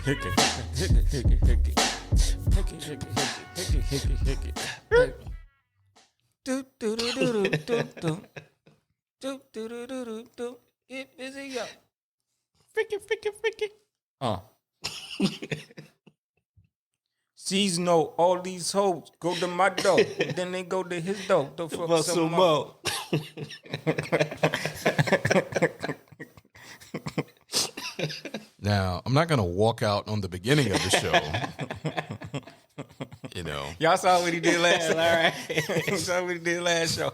Get busy up. Freaky. Seasonal, all these hoes go to my door. Then they go to his door. To fuck some more. Now, I'm not going to walk out on the beginning of the show. You know. Y'all saw what he did last show. All right. Y'all saw what he did last show.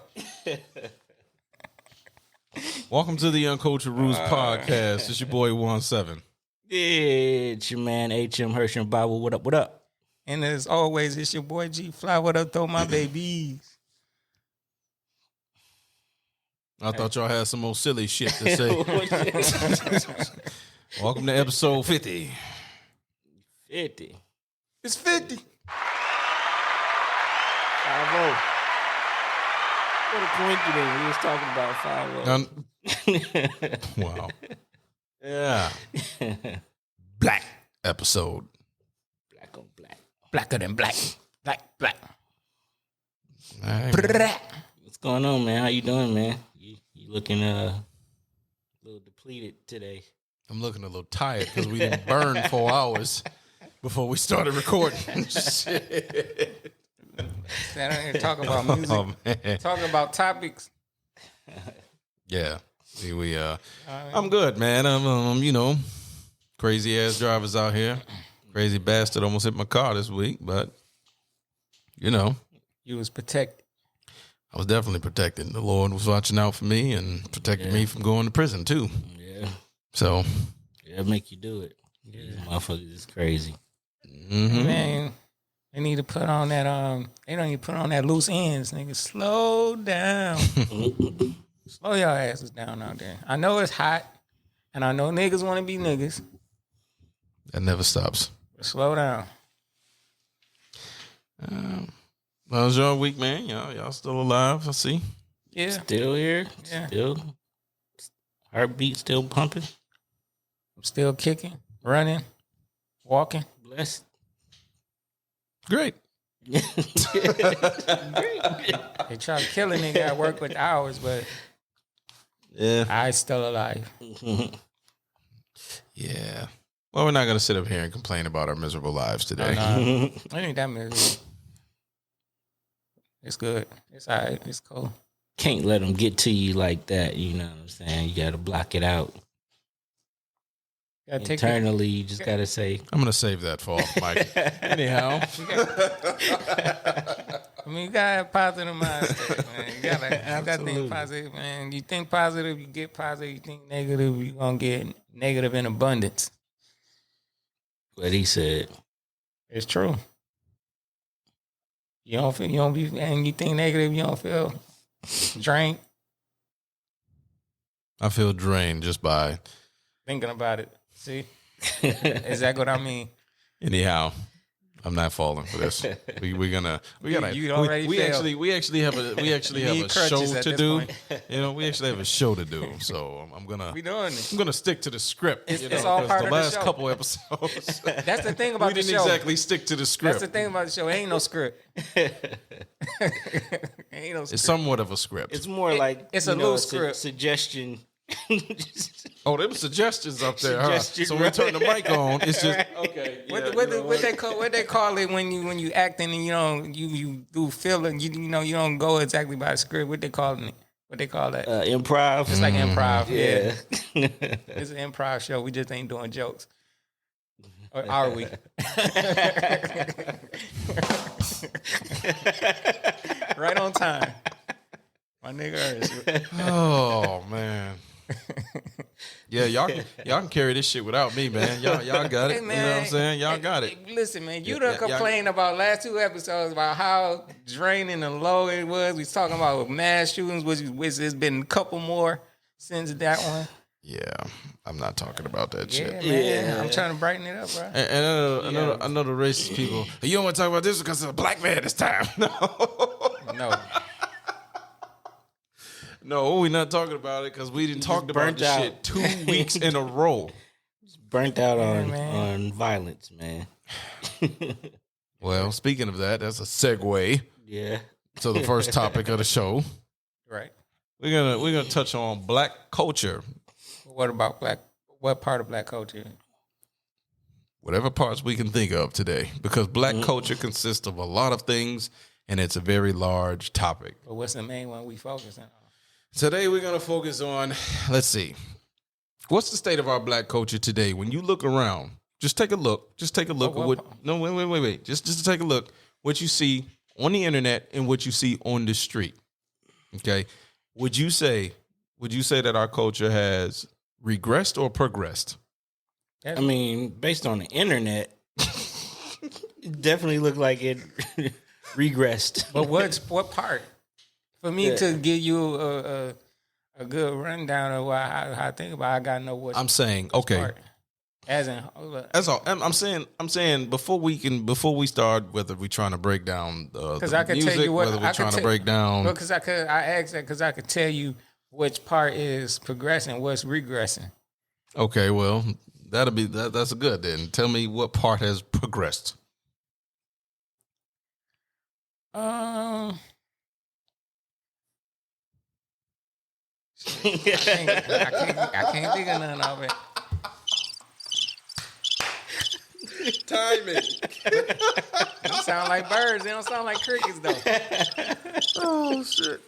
Welcome to the Uncultured Roots podcast. It's your boy 17. Yeah, it's your man H.M. Hershey Bible. What up? And as always, it's your boy G Fly. What up, though, my babies? I thought y'all had some more silly shit to say. Welcome to episode 50. 50. It's 50. 5-0. What a coincidence. We was talking about 5-0. Wow. Yeah. Black episode. Black on black. Blacker than black. Black. Right. What's going on, man? How you doing, man? You looking a little depleted today. I'm looking a little tired because we didn't burn 4 hours before we started recording. Shit. I don't even talk about music. Oh, man. Talking about topics. Yeah. I'm good, man. I'm you know, crazy ass drivers out here. Crazy bastard almost hit my car this week, but you know. You was protected. I was definitely protected. The Lord was watching out for me and protected me from going to prison too. Yeah. So it'll make you do it. Yeah. These motherfuckers is crazy. Mm-hmm. Man, they need to put on that they don't need to put on that loose ends, nigga. Slow down. Slow your asses down out there. I know it's hot, and I know niggas want to be niggas. That never stops. But slow down. How's your week, man? Y'all still alive? I see. Yeah. Still here. Yeah. Still. Heartbeat still pumping. I'm still kicking, running, walking. Blessed. Great. They try to kill a nigga at work with hours, but Yeah. I still alive. Yeah. Well, we're not going to sit up here and complain about our miserable lives today. I ain't that miserable. It's good. It's all right. It's cool. Can't let them get to you like that. You know what I'm saying? You got to block it out. Internally, you just got to say. I'm going to save that for off mic. Anyhow. I mean, you gotta have positive mindset, man. You gotta think positive, man. You think positive, you get positive. You think negative, you gonna get negative in abundance. What he said. It's true. You don't be, and you think negative, you don't feel drained. I feel drained just by Thinking about it. See? Exactly what I mean. anyhow. I'm not falling for this. We actually have a show to do. You know, we actually have a show to do. So I'm gonna stick to the script. It's all part of the show. The last couple episodes. That's the thing about we the didn't show. exactly stick to the script. That's the thing about the show. It ain't no script. Ain't no script. It's somewhat of a script. It's more like it's a loose script. Suggestion. Oh, there were suggestions up there, huh? So when we turn the mic on, it's just okay. What they call it when you acting and you do feeling you don't go exactly by the script. What they call it? What they call that? Improv. It's like improv. Yeah. It's an improv show. We just ain't doing jokes. Or are we? Right on time. My nigga. oh man. Yeah, y'all can carry this shit without me, man. Y'all got it. Hey, man, you know what I'm saying? Y'all got it. Listen, man, you done complained about last 2 episodes about how draining and low it was. We was talking about mass shootings, which there's been a couple more since that one. Yeah, I'm not talking about that shit. Man. Yeah. I'm trying to brighten it up, bro. And I know the racist people. You don't want to talk about this because it's a black man this time. No. No, we're not talking about it because we didn't talk about this shit 2 weeks in a row. burnt out Yeah, on violence, man. Well, speaking of that, that's a segue Yeah. to the first topic of the show. Right. We're gonna touch on black culture. What about what part of black culture? Whatever parts we can think of today, because black culture consists of a lot of things, and it's a very large topic. But what's the main one we focusing on? Today, we're going to focus on, let's see, what's the state of our black culture today? When you look around, just take a look. Just take a look at what, no, wait. Just take a look, what you see on the internet and what you see on the street. Okay. Would you say that our culture has regressed or progressed? I mean, based on the internet, it definitely looked like it regressed. But what part? For me to give you a good rundown of how I think about it, I gotta know what I'm saying. Okay. part. As in, That's all. I'm saying before we start, whether we're trying to break down the I could music, tell you what whether we're trying to break down. Because I asked that because I could tell you which part is progressing, what's regressing. Okay, well, that's good then. Tell me what part has progressed. I can't think of none of it. Timing. They sound like birds. They don't sound like crickets though. Oh shit.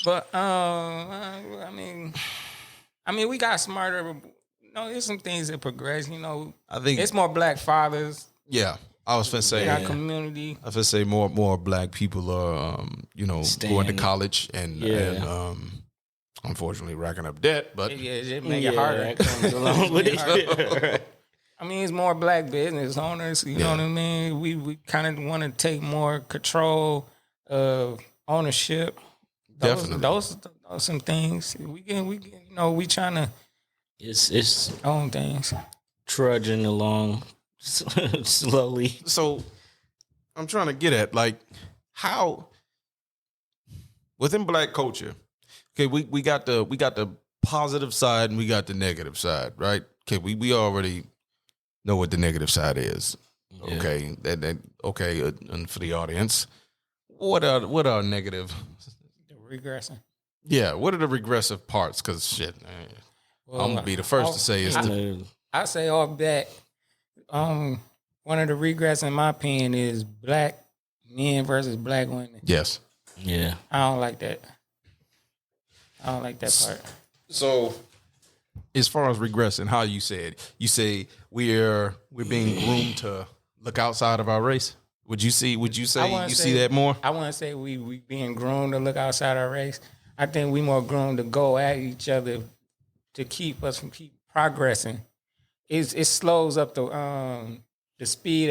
But I mean, we got smarter. There's some things that progress. I think it's more black fathers Yeah, I was gonna say. in our community. I was gonna say more black people are going to college and unfortunately racking up debt, but It make it harder. That comes along with it. It's more black business owners. You know what I mean? We kind of want to take more control of ownership. Definitely. Those are some things we trying to It's own things. trudging along slowly. So I'm trying to get at like how within black culture. Okay, we got the positive side and we got the negative side, right? Okay, we already know what the negative side is. Yeah. Okay, and for the audience, what are negative? The regressing. Yeah, what are the regressive parts? Because shit, I'm gonna be the first to say is I say off that. One of the regrets, in my opinion, is black men versus black women. yes. Yeah. I don't like that. I don't like that part. So, as far as regressing, how you say we're being groomed to look outside of our race. Would you say see that more? I want to say we being groomed to look outside our race. I think we more groomed to go at each other to keep us from keep progressing. It slows up the speed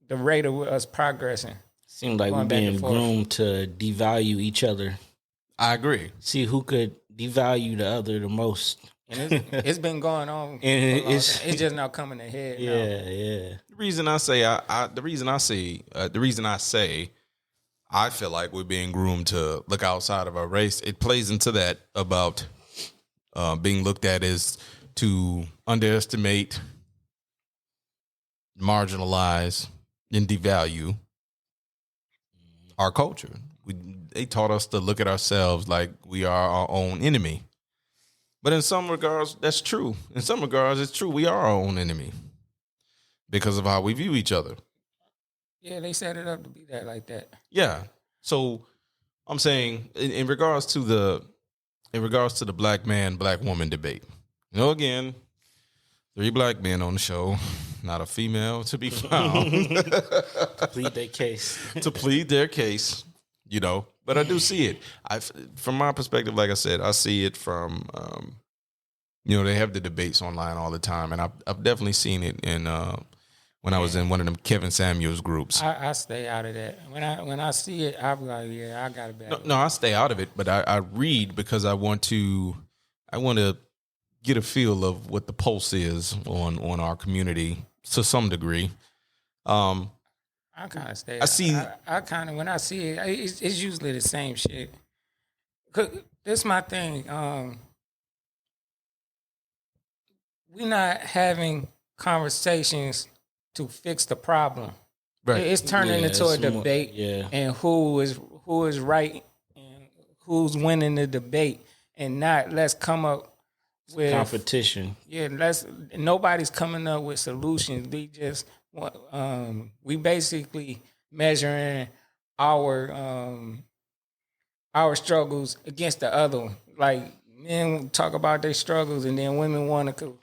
the rate of us progressing. Seemed like we're being groomed to devalue each other. I agree. See who could devalue the other the most. And it's been going on. And it's just now coming ahead. Yeah. The reason I say I feel like we're being groomed to look outside of our race. It plays into that about being looked at as to underestimate, marginalize, and devalue our culture. They taught us to look at ourselves like we are our own enemy. But in some regards, that's true. In some regards, it's true. We are our own enemy because of how we view each other. Yeah, they set it up to be that like that. Yeah. So I'm saying in regards to the black man, black woman debate. Again, 3 black men on the show, not a female to be found. To plead their case. To plead their case, But I do see it. From my perspective, like I said, I see it from, they have the debates online all the time, and I've definitely seen it in when I was in one of them Kevin Samuels groups. I stay out of that. When I see it, I'm like, yeah, I got it back. No, I stay out of it, but I read because I want to get a feel of what the pulse is on our community to some degree. I kind of stay. I see. I kind of when I see it, it's usually the same shit. This is my thing. we're not having conversations to fix the problem. Right. It's turning into a debate, and who is right and who's winning the debate, and not let's come up with competition. Yeah, nobody's coming up with solutions. We just we basically measuring our struggles against the other one. Like men talk about their struggles, and then women want to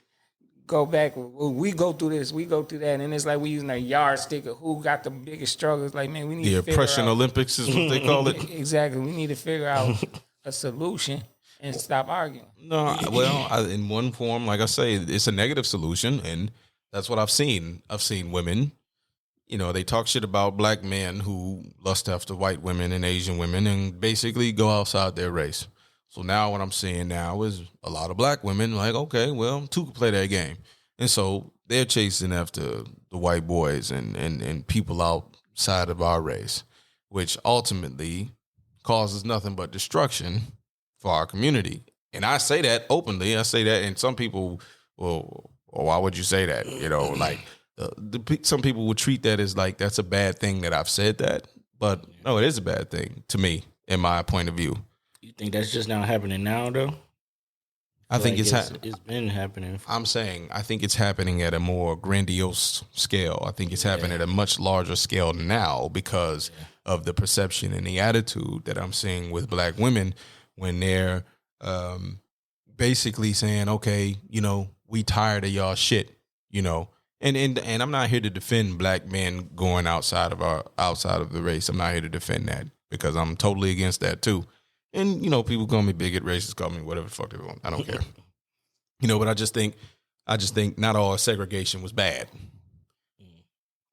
go back. Well, we go through this, we go through that, and it's like we using a yardstick of who got the biggest struggles. Like, man, we need the to oppression Olympics is what they call it. Exactly, we need to figure out a solution and stop arguing. No, well, in one form, like I say, it's a negative solution, and that's what I've seen. I've seen women, they talk shit about black men who lust after white women and Asian women, and basically go outside their race. So now what I'm seeing now is a lot of black women like, okay, well, two can play that game. And so they're chasing after the white boys and people outside of our race, which ultimately causes nothing but destruction for our community. And I say that openly. I say that, and some people, well, why would you say that? Some people would treat that as like that's a bad thing that I've said that. But no, it is a bad thing to me, in my point of view. You think that's just now happening now, though? I think it's been happening. I'm saying I think it's happening at a more grandiose scale. I think it's happening at a much larger scale now because of the perception and the attitude that I'm seeing with black women when they're basically saying, okay, we tired of y'all shit, And I'm not here to defend black men going outside of the race. I'm not here to defend that because I'm totally against that too. And, people call me bigot, racist, call me whatever the fuck they want. I don't care. But I just think not all segregation was bad.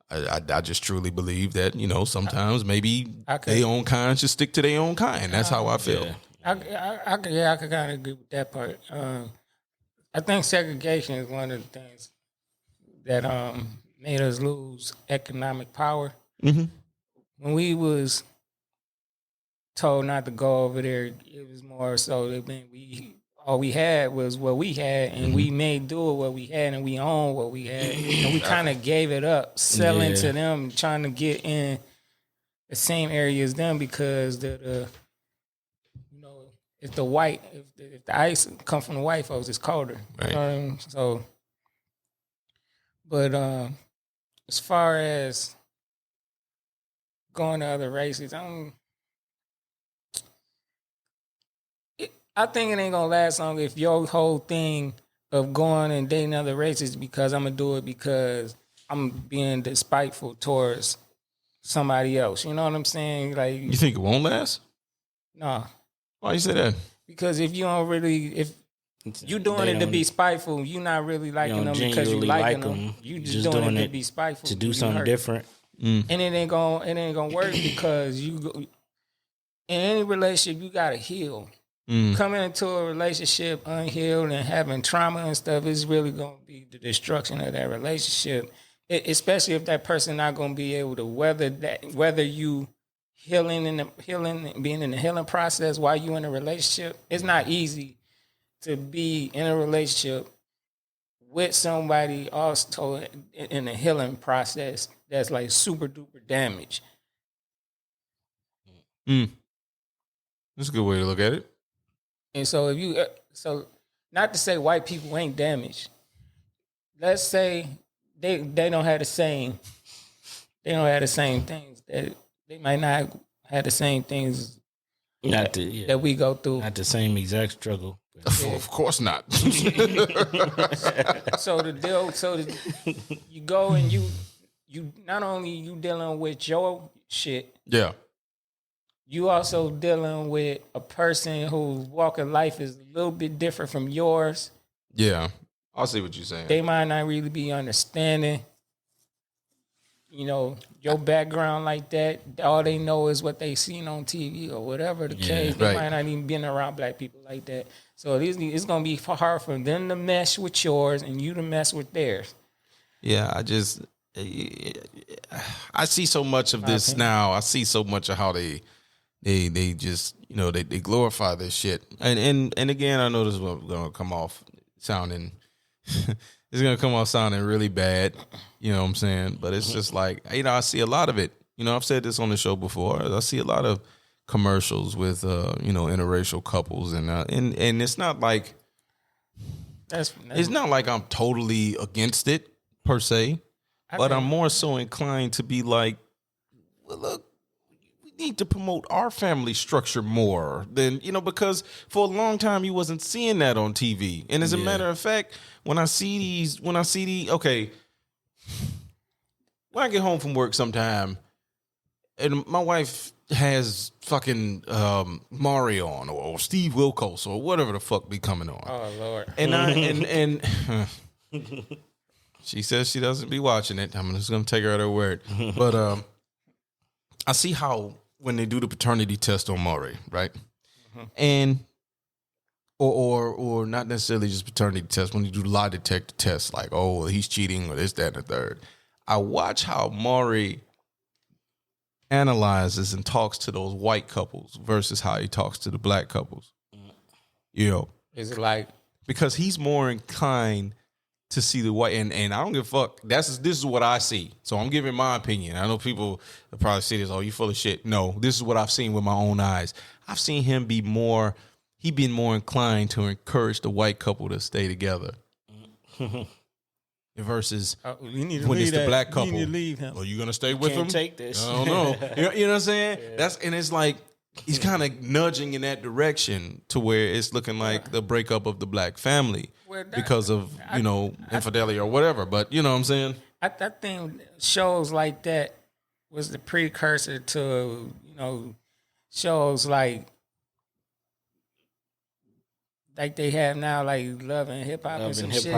I just truly believe that, sometimes maybe their own kind should stick to their own kind. That's how I feel. Yeah. I could kind of agree with that part. I think segregation is one of the things that made us lose economic power. Mm-hmm. When we was told not to go over there, it was more so that all we had was what we had, and we made do with what we had, and we owned what we had, and we kind of gave it up, selling to them, trying to get in the same area as them because if the ice come from the white folks, it's colder. Right. You know what I mean? So, but as far as going to other races, I think it ain't gonna last long if your whole thing of going and dating other races because I'm gonna do it because I'm being despiteful towards somebody else. You know what I'm saying? Like, you think it won't last? No. Why you say that? Because if you you doing it to be spiteful, you not really liking them because you liking them. You just doing it to be spiteful to do something different. And it ain't gonna work because in any relationship you gotta heal. Coming into a relationship unhealed and having trauma and stuff is really going to be the destruction of that relationship, especially if that person not going to be able to weather that, whether you being in the healing process while you in a relationship. It's not easy to be in a relationship with somebody also in the healing process that's like super duper damaged. That's a good way to look at it. And so not to say white people ain't damaged. Let's say they don't have the same things. They might not have the same things that we go through. Not the same exact struggle. Of course not. You go and you not only you dealing with your shit. Yeah. You also dealing with a person whose walk of life is a little bit different from yours. Yeah, I see what you're saying. They might not really be understanding, your background like that. All they know is what they seen on TV or whatever the case. They might not even been around black people like that. So it's going to be hard for them to mesh with yours and you to mess with theirs. Yeah, I see so much of this now. I see so much of how they just they glorify this shit, and again I know this is gonna come off sounding it's gonna come off sounding really bad, you know what I'm saying? But it's just like, I see a lot of it. I've said this on the show before. I see a lot of commercials with interracial couples, and it's not like it's not like I'm totally against it per se, but I'm more so inclined to be like, well, look, we need to promote our family structure more than, because for a long time you wasn't seeing that on TV. And as a matter of fact, when I get home from work sometime and my wife has fucking Maury on or Steve Wilkos or whatever the fuck be coming on. Oh Lord. And she says she doesn't be watching it. I'm just gonna take her at her word. But I see how when they do the paternity test on Maury, right? And or not necessarily just paternity test, when you do lie detector tests, like, oh, he's cheating or this, that, and the third. I watch how Maury analyzes and talks to those white couples versus how he talks to the black couples. Is it like, because he's more inclined to see the white, and I don't give a fuck. This is what I see. So I'm giving my opinion. I know people will probably say this, oh, you full of shit. No, this is what I've seen with my own eyes. I've seen him been more inclined to encourage the white couple to stay together. Versus when it's the black couple. You need to leave him. Are you gonna stay with him? Can't take this. I don't know. You know what I'm saying? Yeah. And it's like he's kind of nudging in that direction to where it's looking like the breakup of the black family because of infidelity or whatever. But you know what I'm saying? I think shows like that was the precursor to shows like they have now, like Love and Hip Hop and some shit,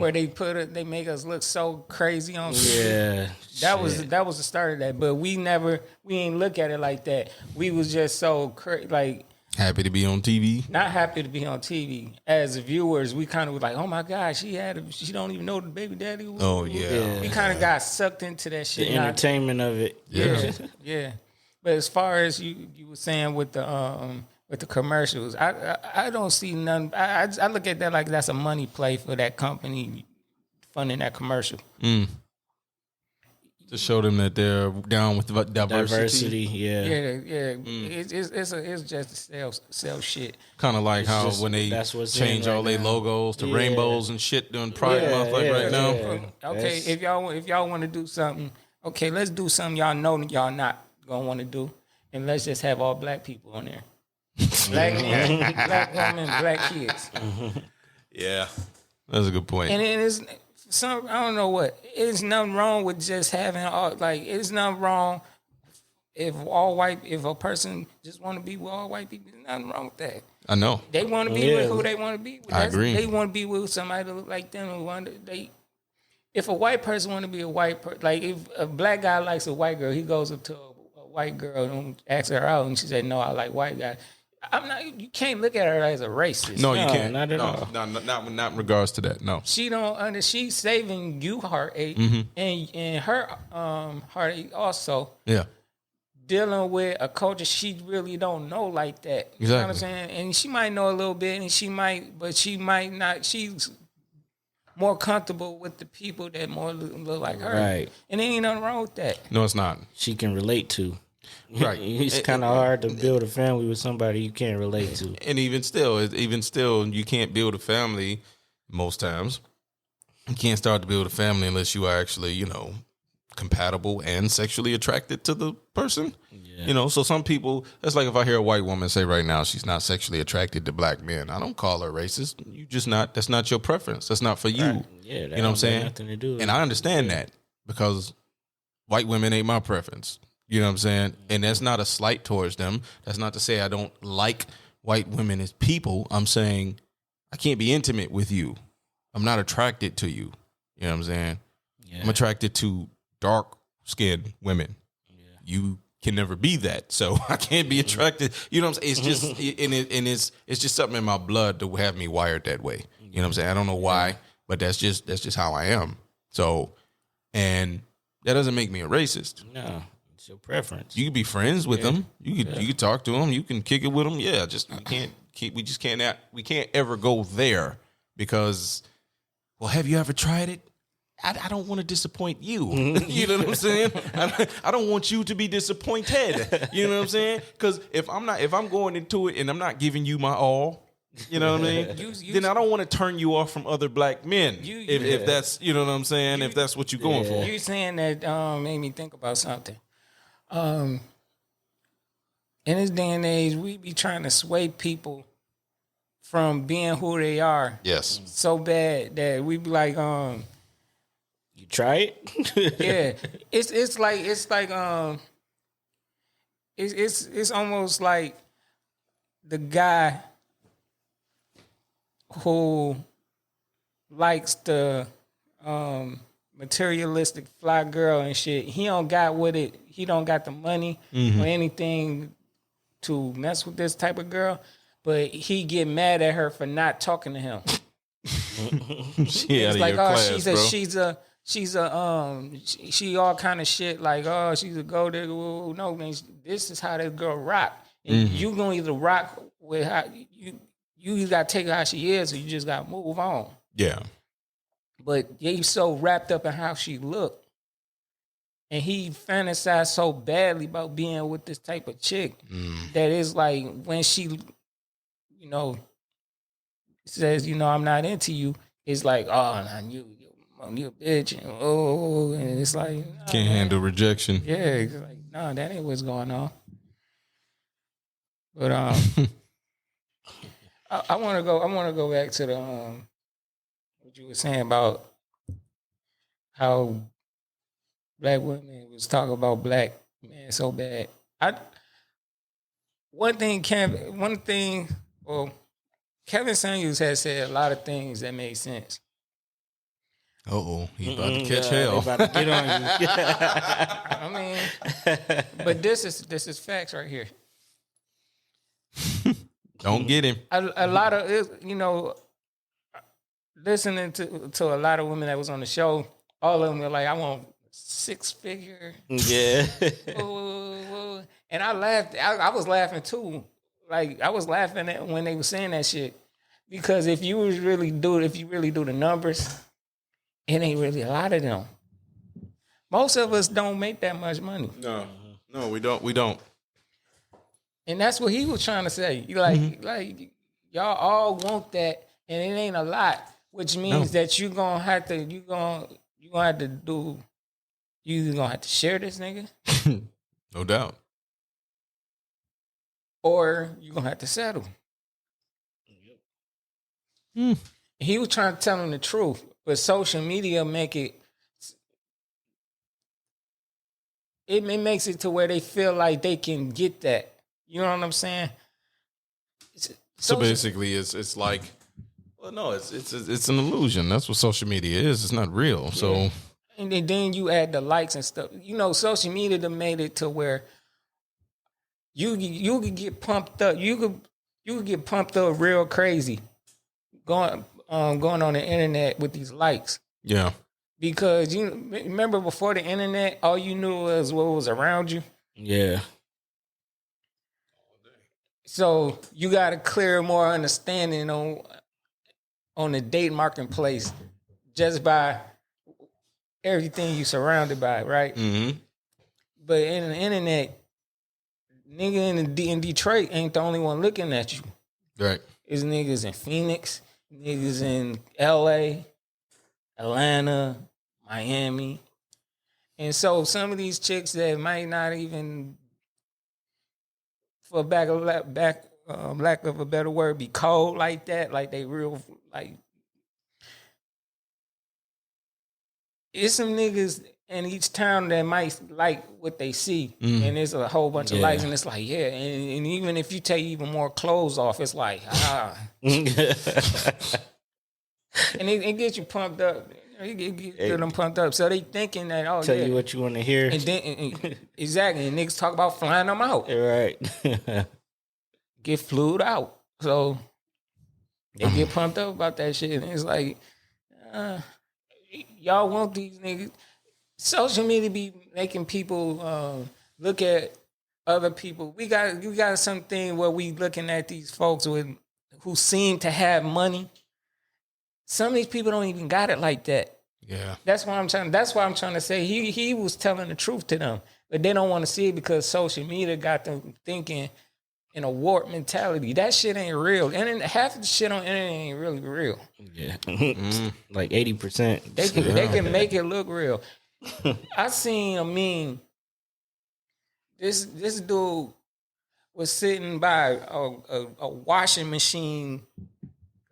where they make us look so crazy on shit. Yeah, that was the start of that. But we ain't look at it like that. We was just so like happy to be on TV. Not happy to be on TV. As viewers, we kind of was like, oh my God, she don't even know the baby daddy. Oh yeah. We kind of got sucked into that shit. The entertainment of it. Yeah. But as far as you were saying with the commercials, I don't see none. I look at that like that's a money play for that company funding that commercial. To show them that they're down with diversity. Yeah. It's just to sell shit. Kind of like how when they change all their logos to rainbows and shit during Pride Month right now. Okay, if y'all want to do something, okay, let's do something y'all know y'all not gonna want to do, and let's just have all black people on there. Black men, black women, black kids. Yeah, that's a good point. And it is some, I don't know what. It's nothing wrong with just having all, like, it's nothing wrong if a person just want to be with all white people. There's nothing wrong with that. I know. They want to be with who they want to be with. I agree. They want to be with somebody that look like them. If a white person want to be a white person, like if a black guy likes a white girl, he goes up to a white girl and asks her out, and she said, "No, I like white guys." You can't look at her as a racist. No, you can't. Not at all. Not in regards to that. No. She don't. She's saving you heartache and her heartache also. Yeah. Dealing with a culture she really don't know like that. Exactly. You know what I'm saying? And she might know a little bit, and she might not. She's more comfortable with the people that more look like her. Right. And there ain't nothing wrong with that. No, it's not. She can relate to. Right. It's kind of hard to build a family with somebody you can't relate to. And even still, you can't build a family most times. You can't start to build a family unless you are actually, compatible and sexually attracted to the person. Yeah. So some people, that's like if I hear a white woman say right now she's not sexually attracted to black men, I don't call her racist. That's not your preference. That's not for you. Right. Yeah, you know what I'm saying? Nothing to do with and I understand that because white women ain't my preference. You know what I'm saying? And that's not a slight towards them. That's not to say I don't like white women as people. I'm saying I can't be intimate with you. I'm not attracted to you. You know what I'm saying? Yeah. I'm attracted to dark-skinned women. Yeah. You can never be that, so I can't be attracted. You know what I'm saying? It's just it's just something in my blood to have me wired that way. You know what I'm saying? I don't know why, but that's just how I am. So, and that doesn't make me a racist. No. It's your preference. You can be friends with them. You can talk to them. You can kick it with them. Yeah, we can't ever go there because well, have you ever tried it? I don't want to disappoint you. You know what I'm saying? I don't want you to be disappointed. You know what I'm saying? Because if I'm going into it and I'm not giving you my all, you know what I mean? Then I don't want to turn you off from other black men. If that's, you know what I'm saying? If that's what you're going for. You saying that made me think about something. In this day and age, we be trying to sway people from being who they are. Yes. So bad that we be like, You try it? yeah. It's almost like the guy who likes the materialistic fly girl and shit. He don't got with it. He don't got the money or anything to mess with this type of girl, but he get mad at her for not talking to him. She out It's of like, your oh, class, she all kind of shit. Like, oh, she's a gold digger. No, man, this is how this girl rock. And you gonna either rock with how you gotta take her how she is, or you just gotta move on. Yeah. But he's so wrapped up in how she looked, and he fantasized so badly about being with this type of chick that it's like when she, you know, says, you know, I'm not into you. It's like, oh, nah, you a bitch, and it's like, nah, Can't handle rejection. Yeah, it's like, no, that ain't what's going on. But I want to go back to the what you were saying about how black women was talking about black men so bad. Kevin Samuels has said a lot of things that made sense. He about to catch hell. They about to get on you. I mean, but this is facts right here. Don't get him. A lot of, you know, listening to a lot of women that was on the show, all of them were like, I want 6-figure. Yeah. Whoa. And I laughed. I was laughing too. Like, I was laughing at when they were saying that shit. Because if you really do the numbers, it ain't really a lot of them. Most of us don't make that much money. No, we don't. And that's what he was trying to say. Like y'all all want that, and it ain't a lot, which means that you gonna have to share this nigga, No doubt. or you gonna have to settle. He was trying to tell him the truth, but social media makes it to where they feel like they can get that. You know what I'm saying? So basically, it's like, well, no, it's an illusion. That's what social media is. It's not real. So, and then you add the likes and stuff. You know, social media done made it to where you could get pumped up. You could get pumped up real crazy going on the internet with these likes. Yeah. Because you remember before the internet, all you knew was what was around you. Yeah. So you got a clear, more understanding on the date marketplace just by everything you surrounded by, right? Mm-hmm. But in the internet, nigga in Detroit ain't the only one looking at you. Right. It's niggas in Phoenix, niggas in LA, Atlanta, Miami. And so some of these chicks that might not even, for lack of a better word, be cold like that, like they real, like, it's some niggas in each town that might like what they see, and there's a whole bunch of likes, and it's like, yeah, and even if you take even more clothes off, it's like, and it gets you pumped up. It get them pumped up, so they thinking that, oh, Tell you what you want to hear. And then exactly, and niggas talk about flying them out, Right. get flued out, so they get pumped up about that shit, and it's like, y'all want these niggas. Social media be making people look at other people. We got something where we looking at these folks who seem to have money, Some of these people don't even got it like that. Yeah. That's why I'm trying to say he was telling the truth to them, but they don't want to see it because social media got them thinking in a warped mentality. That shit ain't real, and then half of the shit on the internet ain't really real. Yeah, like 80%. They can make it look real. I seen a meme. This dude was sitting by a washing machine.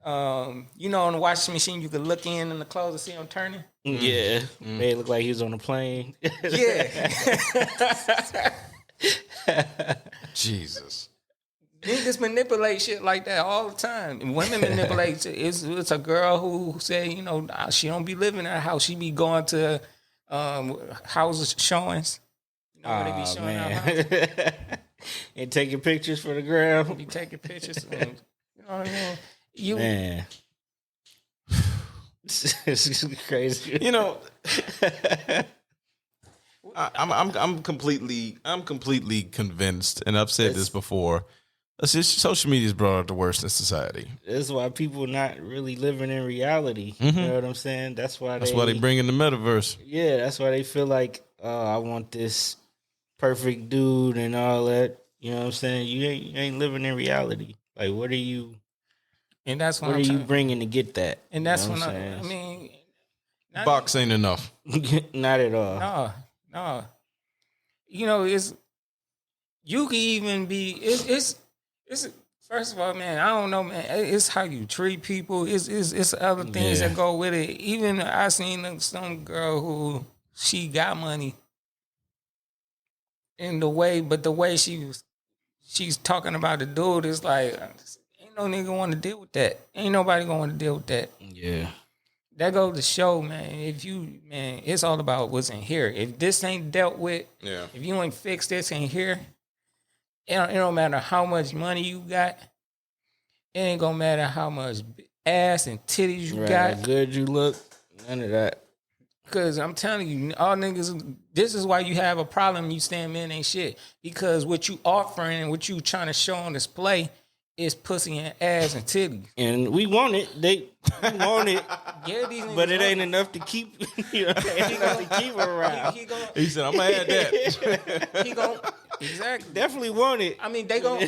You know, on the washing machine, you could look in the clothes and see him turning. Yeah, made it look like he was on a plane. Yeah. Jesus. Niggas manipulate shit like that all the time. And women manipulate. It's a girl who said, you know, she don't be living in her house. She be going to houses showings. You know where they be showing our houses. And taking pictures for the gram. Be taking pictures. And, you know what I mean? Man. It's crazy. You know, I'm completely convinced, and I've said this before. It's just social media's brought out the worst in society. That's why people not really living in reality. You know what I'm saying? That's why they bring in the metaverse. Yeah, that's why they feel like, oh, I want this perfect dude and all that. You know what I'm saying? You ain't living in reality. Like, what are you? And that's what are you bringing to get that? And that's you know when I mean, box ain't enough. Not at all. No. You know, you can even be. It's first of all, man. I don't know, man. It's how you treat people. It's other things that go with it. Even I seen some girl who she got money, and the way she's talking about the dude is like, ain't no nigga want to deal with that. Ain't nobody gonna want to deal with that. Yeah. That goes to show, man, it's all about what's in here. If this ain't dealt with, if you ain't fixed this in here, it don't matter how much money you got. It ain't gonna matter how much ass and titties you got. How good you look. None of that. Because I'm telling you, all niggas, this is why you have a problem. You saying men ain't shit. Because what you offering and what you trying to show on display is pussy and ass and titties. And we want it. We want it. But it ain't enough to keep, keep around. He said, I'm going to add that. He going exactly. Definitely want it. I mean, they gon'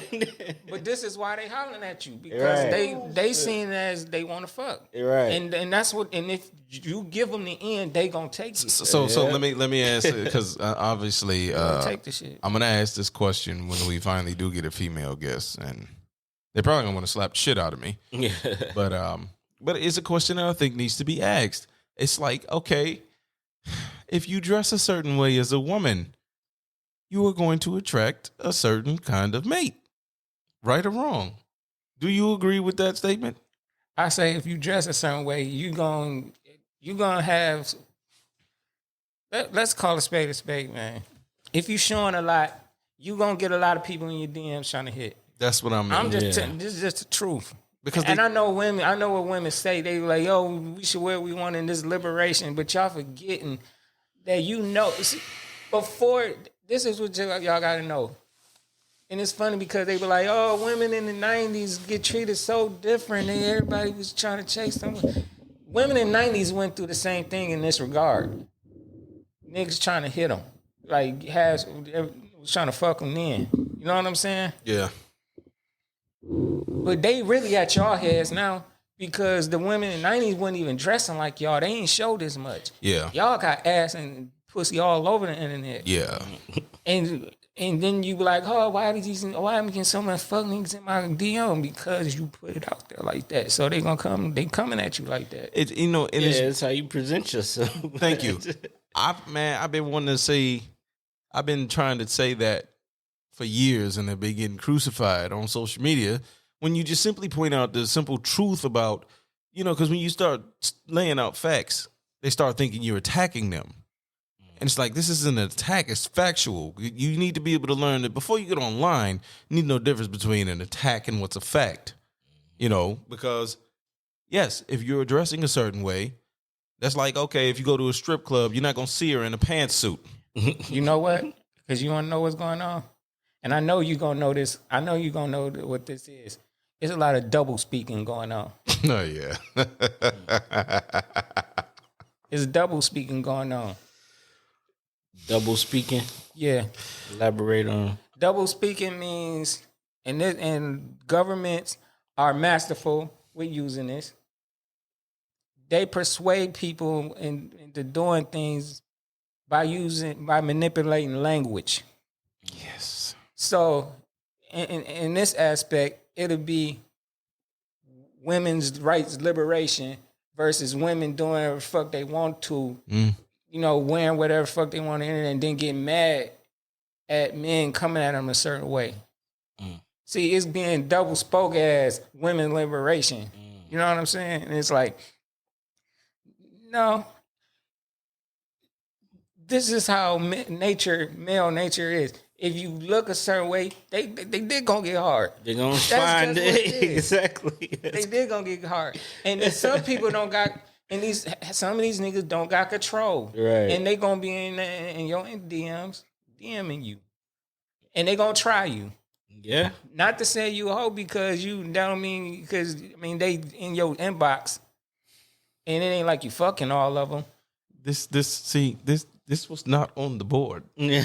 but this is why they hollering at you. Because they seen it as they want to fuck. Right. And that's what, and if you give them the end, they gonna take it. So let me ask, because obviously take the shit. I'm going to ask this question when we finally do get a female guest, and they're probably gonna want to slap the shit out of me. Yeah. But it's a question that I think needs to be asked. It's like, okay, if you dress a certain way as a woman, you are going to attract a certain kind of mate. Right or wrong? Do you agree with that statement? I say if you dress a certain way, you're gonna have, let's call a spade, man. If you showing a lot, you gonna get a lot of people in your DMs trying to hit. That's what I mean. I'm just this is just the truth. Because I know what women say. They like, yo, we should wear what we want in this liberation, but y'all forgetting that before, this is what y'all gotta know. And it's funny because they were like, oh, women in the 90s get treated so different and everybody was trying to chase them. Women in the 90s went through the same thing in this regard. Niggas trying to hit them. Like, was trying to fuck them then. You know what I'm saying? Yeah. But they really at y'all heads now because the women in the 90s weren't even dressing like y'all. They ain't showed as much. Yeah. Y'all got ass and pussy all over the internet. Yeah. And then you be like, oh, why am I getting so much fuck niggas in my DM? Because you put it out there like that. So they coming at you like that. It's how you present yourself. Thank you. I've been trying to say that for years, and they've been getting crucified on social media when you just simply point out the simple truth about, because when you start laying out facts, they start thinking you're attacking them. And it's like, this isn't an attack, it's factual. You need to be able to learn that before you get online, you need to know the difference between an attack and what's a fact. Because, yes, if you're dressing a certain way, that's like, okay, if you go to a strip club, you're not going to see her in a pantsuit. You know what? Because you want to know what's going on? And I know you're going to know this. I know you're going to know what this is. There's a lot of double speaking going on. Oh yeah. It's double speaking going on. Double speaking. Yeah. Elaborate on. Double speaking means, and governments are masterful with using this. They persuade people into doing things by manipulating language. Yes. So, in this aspect, it'll be women's rights liberation versus women doing whatever the fuck they want to, wearing whatever the fuck they want to, and then get mad at men coming at them a certain way. See, it's being double spoke as women liberation. You know what I'm saying? And it's like, no, this is how male nature is. If you look a certain way, they did gonna get hard. They're gonna find it. Exactly. They did gonna get hard. And then some people don't got, and some of these niggas don't got control. Right. And they gonna be in your DMs, DMing you. And they gonna try you. Yeah. Not to say you a hoe because they in your inbox. And it ain't like you fucking all of them. This was not on the board. Yeah.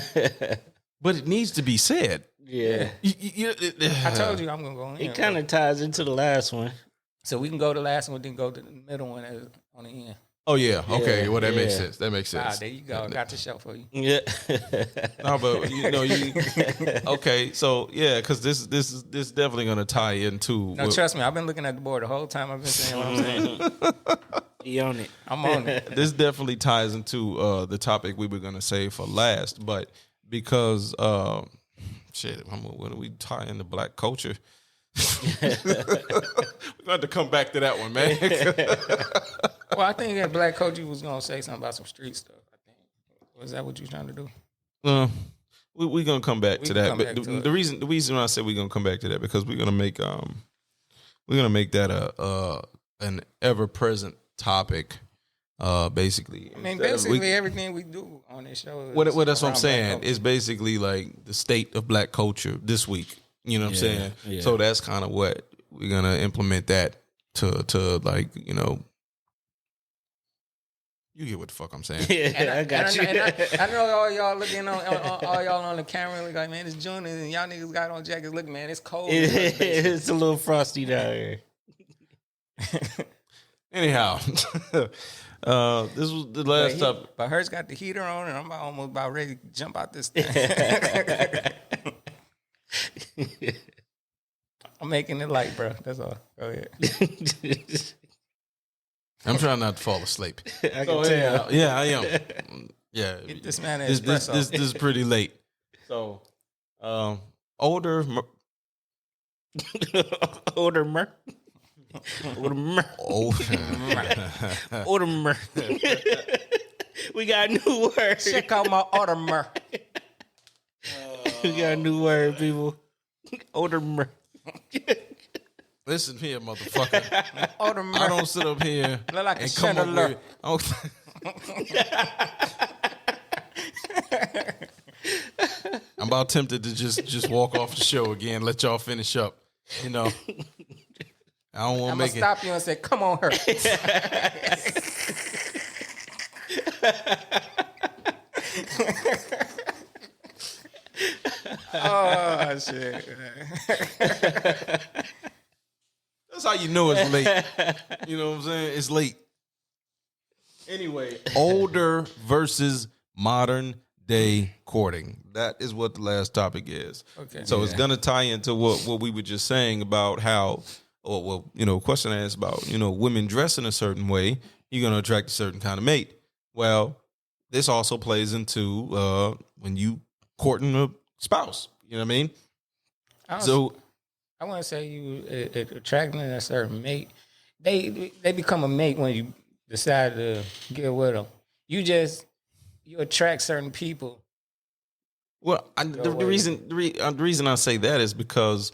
But it needs to be said. Yeah. I told you I'm gonna go in. It kind of ties into the last one. So we can go to the last one, then go to the middle one on the end. Oh yeah. Okay. Yeah, well, that makes yeah. sense. That makes sense. There you go. I got the show for you. Yeah. No, but okay. So yeah, because this is definitely gonna tie into. No, trust me. I've been looking at the board the whole time. I've been saying what I'm saying. He on it. I'm on it. This definitely ties into the topic we were gonna save for last, but because when we tie into black culture, we're gonna have to come back to that one, man. Well, I think that Black Coach was gonna say something about some street stuff. I think was that what you trying to do? We're gonna come back to that. But the reason why I said we're gonna come back to that because we're gonna make that an ever present topic. Basically, I mean, basically everything we do on this show. What that's what I'm saying is basically like the state of black culture this week. You know what I'm saying? Yeah. So that's kind of what we're gonna implement that to like, you know. You get what the fuck I'm saying. Yeah, I got you. I know all y'all looking on all y'all on the camera like, man, it's June and y'all niggas got on jackets. Look, man, it's cold. It's a little frosty down here. Anyhow, this was the last topic. But hers got the heater on, and I'm almost about ready to jump out this thing. I'm making it light, bro. That's all. Go ahead. I'm trying not to fall asleep. I can tell. Yeah, I am. Yeah, Get this man an this espresso. is pretty late. So, older Mer. We got a new word. Check out my Audemars. We got a new word, people. Audemars. Listen here, motherfucker. Audemars. I don't sit up here Look like and a come up chandelier. with. I'm about tempted to just walk off the show again. Let y'all finish up. You know, I don't want to I'm make gonna stop you and say, "Come on, her." Oh shit! That's how you know it's late. You know what I'm saying? It's late. Anyway, older versus modern day courting. That is what the last topic is. Okay. So it's gonna tie into what we were just saying about how, or well, you know, question asked about, you know, women dressing a certain way, you're gonna attract a certain kind of mate. Well, this also plays into when you courting a spouse. You know what I mean? I want to say you attracting a certain mate. They become a mate when you decide to get with them. You attract certain people. Well, the reason I say that is because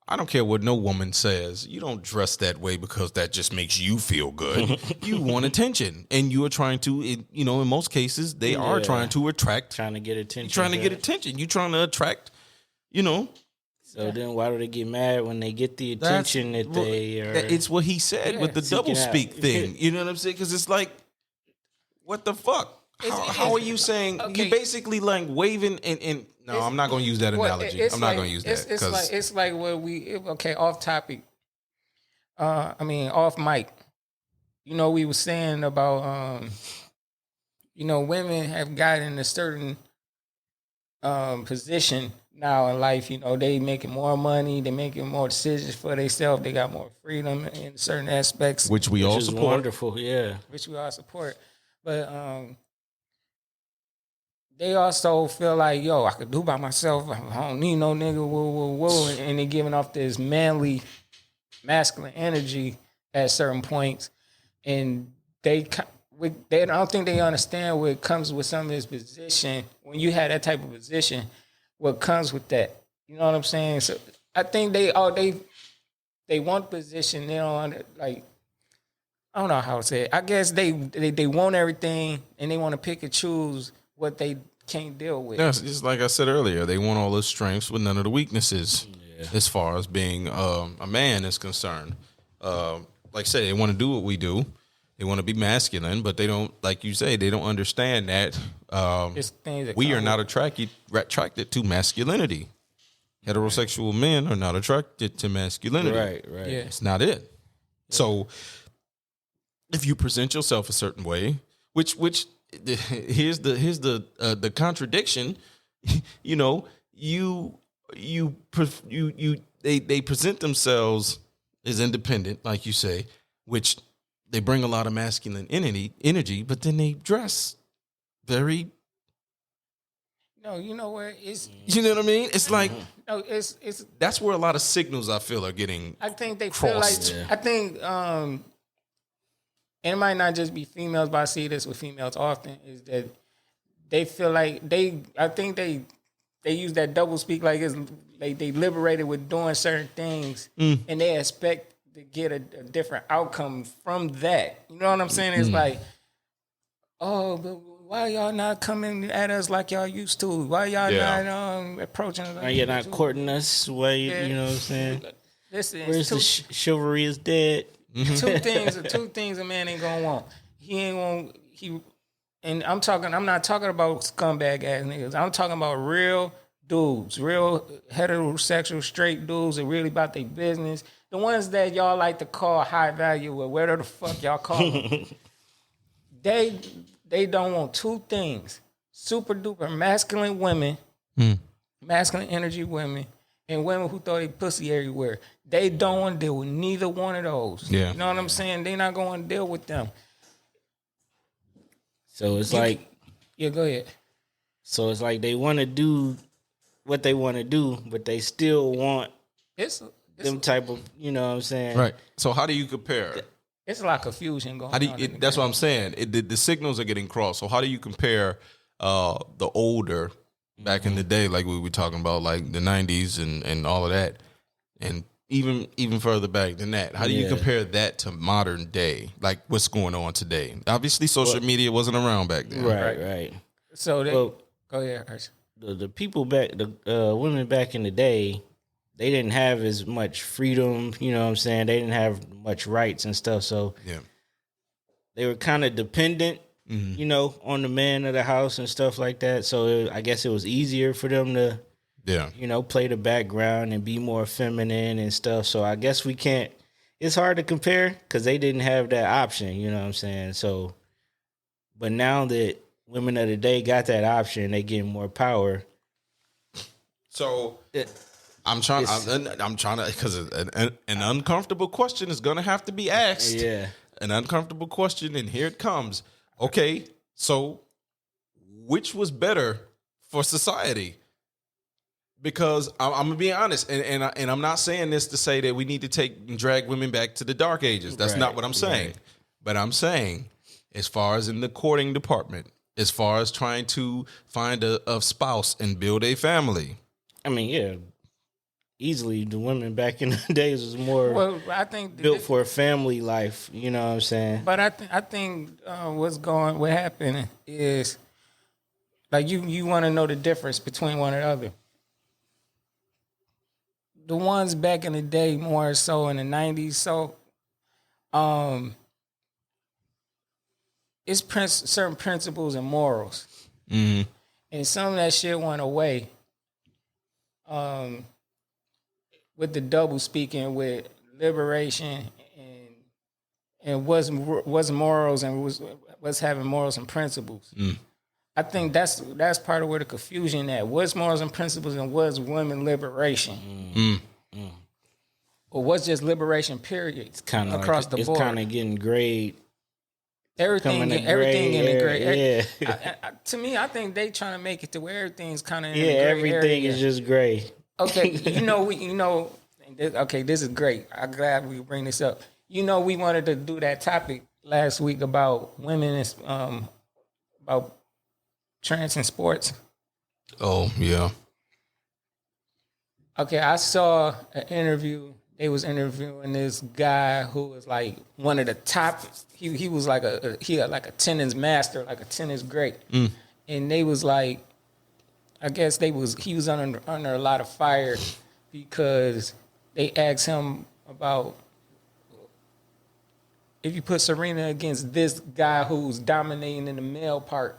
I don't care what no woman says. You don't dress that way because that just makes you feel good. You want attention, and you are trying to. You know, in most cases, they are trying to attract, Trying to get attention. You're trying to get attention. You're trying to attract. You know, So then why do they get mad when they get the attention that they are? It's what he said with the double speak out. thing. You know what I'm saying? Because it's like, what the fuck? How are you saying? Okay. You basically like waving and no, I'm not going to use that analogy. I'm not going to use that. It's like what off topic. Off mic. You know, we were saying about women have gotten a certain position now in life. You know, they making more money, they making more decisions for themselves, they got more freedom in certain aspects, which we all support. Wonderful, yeah. Which we all support, but they also feel like, yo, I could do by myself. I don't need no nigga. Whoa, and they giving off this masculine energy at certain points, and I don't think they understand what comes with some of this position. When you have that type of position, what comes with that? You know what I'm saying? So I think they want position. They don't like. I don't know how to say it. I guess they want everything, and they want to pick and choose what they can't deal with. Yes, just like I said earlier, they want all the strengths with none of the weaknesses. Yeah. As far as being a man is concerned, like I said, they want to do what we do. They want to be masculine, but they don't, like you say, they don't understand that we are not attracted to masculinity. Heterosexual men are not attracted to masculinity. Right. Yeah. It's not it. Yeah. So if you present yourself a certain way, which here's the contradiction, you know, they present themselves as independent, like you say, which they bring a lot of masculine energy, but then they dress very. No, you know where it's. You know what I mean? It's like no, it's. That's where a lot of signals I feel are getting. I think they crossed. feel like. I think, and it might not just be females, but I see this with females often, is that they feel like I think they use that double speak like it's like they liberated with doing certain things, and they expect to get a different outcome from that. You know what I'm saying? It's like, oh, but why y'all not coming at us like y'all used to? Why y'all not approaching us? Why you're not courting us? Why you know what I'm saying? Where's the chivalry is dead? Two things a man ain't gonna want. And I'm not talking about scumbag ass niggas. I'm talking about real dudes, real heterosexual straight dudes that really about their business. The ones that y'all like to call high value or whatever the fuck y'all call them. They don't want two things: super duper masculine women, masculine energy women, and women who throw their pussy everywhere. They don't want to deal with neither one of those. Yeah. You know what I'm saying? They not going to deal with them. So it's like... Yeah, go ahead. So it's like they want to do what they want to do, but they still want them type of, you know what I'm saying? Right. So how do you compare? It's a lot of confusion going on. That's what I'm saying. The signals are getting crossed. So how do you compare the older, back in the day, like we were talking about, like the 90s and all of that, and even further back than that? How do you compare that to modern day, like what's going on today? Obviously, social media wasn't around back then. Right. So go ahead, Hirsch. The people back, the women back in the day, they didn't have as much freedom, you know what I'm saying? They didn't have much rights and stuff, so they were kind of dependent, you know, on the man of the house and stuff like that. So I guess it was easier for them to, you know, play the background and be more feminine and stuff. So I guess it's hard to compare because they didn't have that option, you know what I'm saying? So, but now that women of the day got that option, they getting more power. So I'm trying to, because an uncomfortable question is going to have to be asked. Yeah. An uncomfortable question, and here it comes. Okay, so which was better for society? Because I'm going to be honest, and I'm not saying this to say that we need to take and drag women back to the dark ages. That's not what I'm saying. Right. But I'm saying, as far as in the courting department, as far as trying to find a spouse and build a family. I mean, yeah. Easily, the women back in the days was more I think built for a family life. You know what I'm saying? But I think what happened is, like, you want to know the difference between one and the other. the ones back in the day, more so in the 90s. So, it's certain principles and morals, and some of that shit went away. With the double speaking, with liberation and what's morals and what's having morals and principles. I think that's part of where the confusion at. What's morals and principles and what's women liberation? Or what's just liberation? Period. It's kind of across the board. It's kind of getting grayed. Everything in the gray. Yeah. To me, I think they trying to make it to where everything's kind of in the gray everything area. is just gray. Okay, okay, this is great. I'm glad we bring this up. We wanted to do that topic last week about women and about trans in sports. Oh, yeah. Okay, I saw an interview. They was interviewing this guy who was like one of the top. He was like a tennis master, like a tennis great. And they was like, I guess he was under a lot of fire because they asked him about if you put Serena against this guy who's dominating in the male part,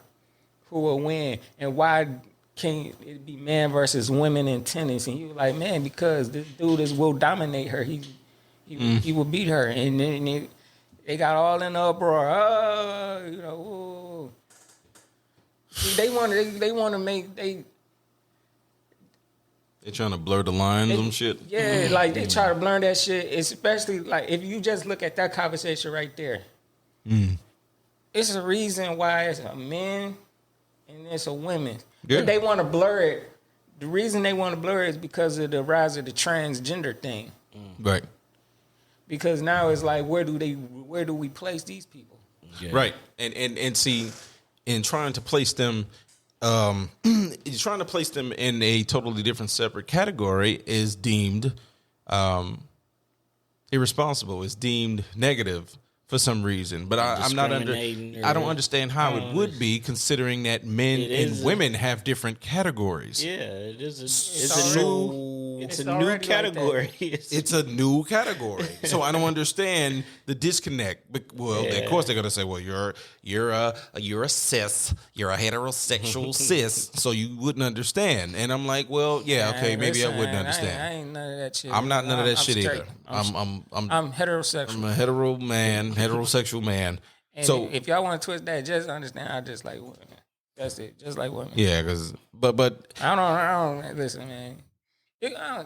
who will win, and why can't it be man versus women in tennis? And he was like, man, because this dude will dominate her. He will beat her. And then they got all in the uproar. See, they want to make They trying to blur the lines and shit. Yeah, like they try to blur that shit. Especially like if you just look at that conversation right there. It's a reason why it's a men and it's a women. Yeah. But they want to blur it. The reason they want to blur it is because of the rise of the transgender thing. Right. Because now it's like, where do we place these people? Yeah. Right. And see, in trying to place them, in a totally different separate category is deemed irresponsible. Is deemed negative for some reason, but I don't understand how it would be, considering that men and women have different categories. Yeah, it's a new category. It's a new category. So I don't understand the disconnect. Well, of course they're gonna say, well, you're a cis, you're a heterosexual cis, so you wouldn't understand. And I'm like, well, yeah, okay, maybe I wouldn't understand. I ain't none of that shit. I'm not none of that shit straight. either. I'm heterosexual. I'm a heterosexual man. And so if y'all want to twist that, just understand I just like women. That's it. Just like women. Yeah, because but I don't listen, man. I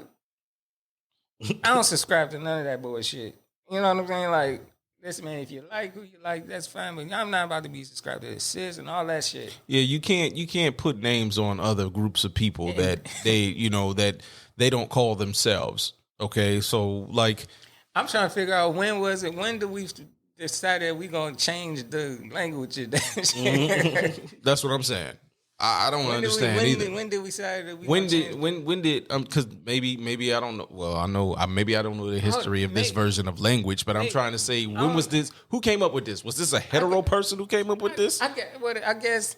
don't subscribe to none of that bullshit. You know what I'm saying? Like, listen, man, if you like who you like, that's fine. But I'm not about to be subscribed to the cis and all that shit. Yeah, you can't put names on other groups of people that they don't call themselves. Okay, so like, I'm trying to figure out when was it? When do we decide that we gonna change the language of that shit? That's what I'm saying. I don't understand either. When did we decide that we? When did because maybe I don't know. Well, I know maybe I don't know the history of this version of language, but I'm trying to say, when was this? Who came up with this? Was this a hetero person who came up with this? I guess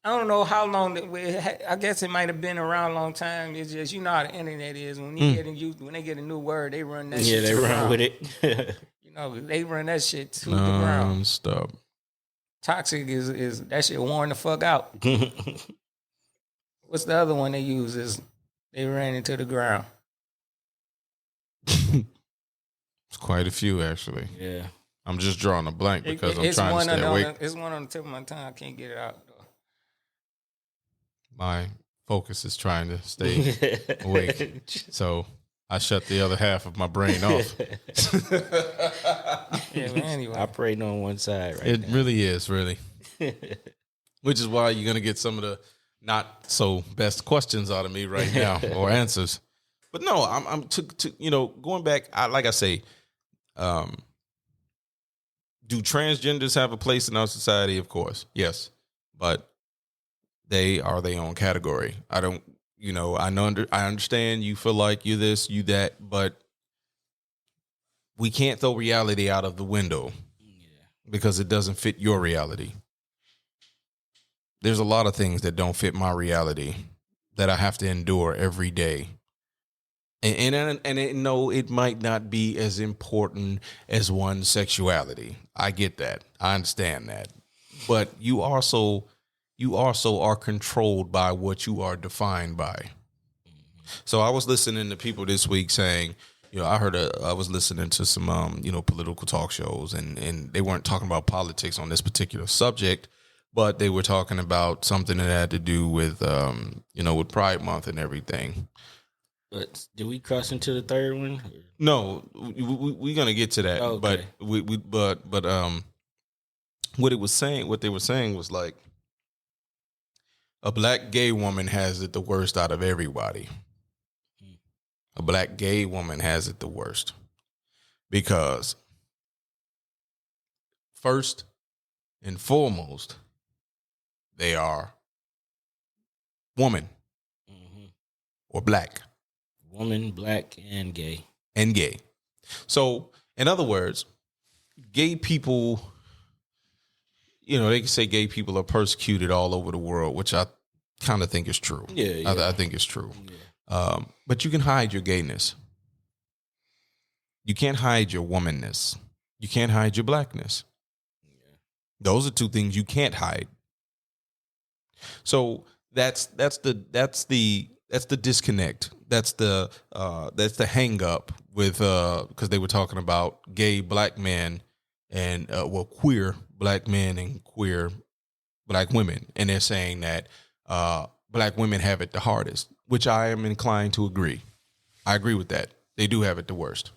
I don't know how long. I guess it might have been around a long time. It's just, you know how the internet is. When they get a new word, they run that. Yeah, they run with it. They run that shit to the ground. Stop. Toxic is that shit worn the fuck out. What's the other one they use? Is they ran into the ground. It's quite a few, actually. Yeah. I'm just drawing a blank because I'm trying to stay awake. It's one on the tip of my tongue. I can't get it out, though. My focus is trying to stay awake. So I shut the other half of my brain off. Yeah, but anyway. Operating on one side right It now. really is, really. Which is why you're going to get some of the not so best questions out of me right now, or answers. But no, I'm going back, like I say, do transgenders have a place in our society? Of course, yes. But they are their own category. I don't, I understand you feel like you're this, you that, but we can't throw reality out of the window because it doesn't fit your reality. There's a lot of things that don't fit my reality that I have to endure every day. No, it might not be as important as one's sexuality. I get that. I understand that. But you also are controlled by what you are defined by. So I was listening to people this week saying, I was listening to some, political talk shows, and they weren't talking about politics on this particular subject, but they were talking about something that had to do with, with Pride Month and everything. But did we cross into the third one? No, we're gonna get to that. Okay. But what they were saying was like, a black gay woman has it the worst out of everybody. A black gay woman has it the worst because first and foremost, they are woman or black. Woman, black, and gay. And gay. So, in other words, gay people, they can say gay people are persecuted all over the world, which I kind of think is true. Yeah. I think it's true. Yeah. But you can hide your gayness. You can't hide your womanness. You can't hide your blackness. Yeah. Those are two things you can't hide. So that's the disconnect. That's the hang up with because they were talking about gay black men and queer black men and queer black women, and they're saying that black women have it the hardest, which I am inclined to agree. I agree with that. They do have it the worst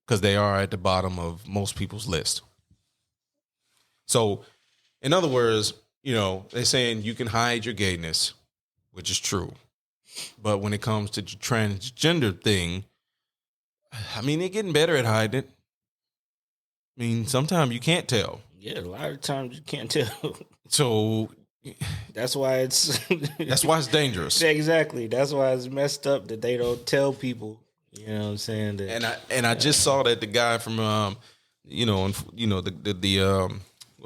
because they are at the bottom of most people's list. So, in other words, they're saying you can hide your gayness, which is true. But when it comes to the transgender thing, I mean, they're getting better at hiding it. I mean, sometimes you can't tell. Yeah, a lot of times you can't tell. So that's why it's dangerous. Exactly. That's why it's messed up that they don't tell people. You know what I'm saying? That, I just saw that the guy from what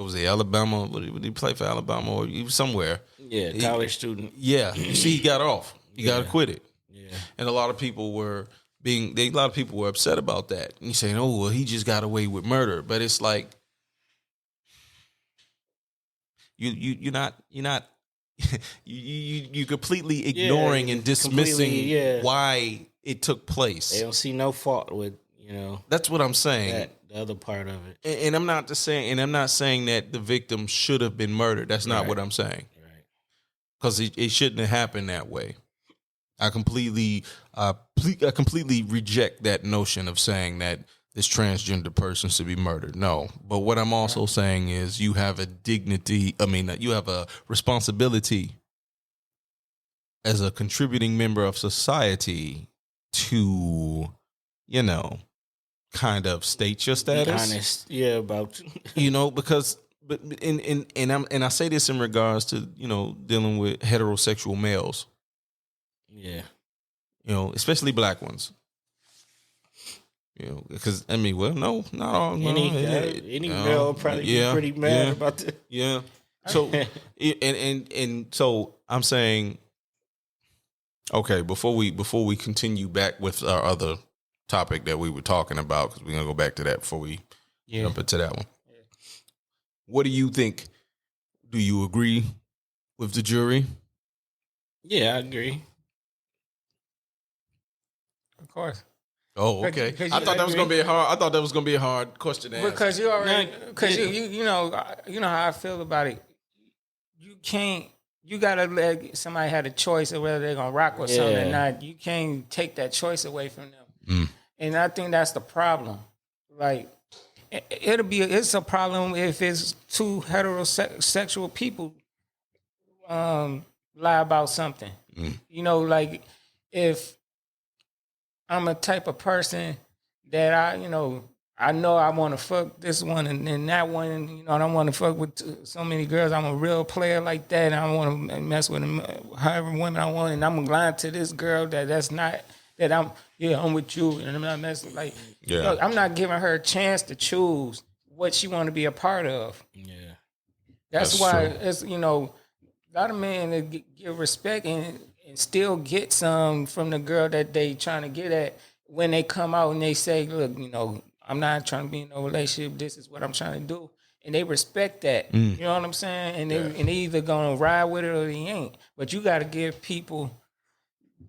was he, Alabama? Would he play for Alabama or he was somewhere? Yeah, college student. Yeah, you see, he got off. He got acquitted. Yeah, and a lot of people were upset about that. And he's saying, "Oh, well, he just got away with murder." But it's like you're not you completely ignoring and dismissing why it took place. They don't see no fault with That's what I'm saying. The other part of it. And I'm not saying that the victim should have been murdered. That's not what I'm saying. Right. Because it shouldn't have happened that way. I completely reject that notion of saying that this transgender person should be murdered. No. But what I'm also saying is you have a you have a responsibility as a contributing member of society to, kind of state your status. Be honest, about because I say this in regards to dealing with heterosexual males. Yeah, especially black ones. Because no, not all. Any male probably be pretty mad about that. Yeah. So and so I'm saying, okay, before we continue back with our other topic that we were talking about, because we're gonna go back to that before we jump into that one. Yeah. What do you think? Do you agree with the jury? Yeah, I agree. Of course. Oh, okay. I thought that was gonna be a hard question to answer. Because you already, you know how I feel about it. You gotta let somebody have a choice of whether they're gonna rock with something or not. You can't take that choice away from them. And I think that's the problem. Like, it's a problem if it's two heterosexual people lie about something. Like if I'm a type of person that I know I want to fuck this one and that one, and I don't want to fuck with so many girls. I'm a real player like that, and I want to mess with them, however women I want, and I'm lying to this girl that's not that I'm with you, and I'm not messing I'm not giving her a chance to choose what she want to be a part of. Yeah, that's why true. It's a lot of men that give respect, and and still get some from the girl that they trying to get at when they come out and they say, look, I'm not trying to be in no relationship. This is what I'm trying to do. And they respect that. You know what I'm saying? And they either gonna ride with it or they ain't. But you got to give people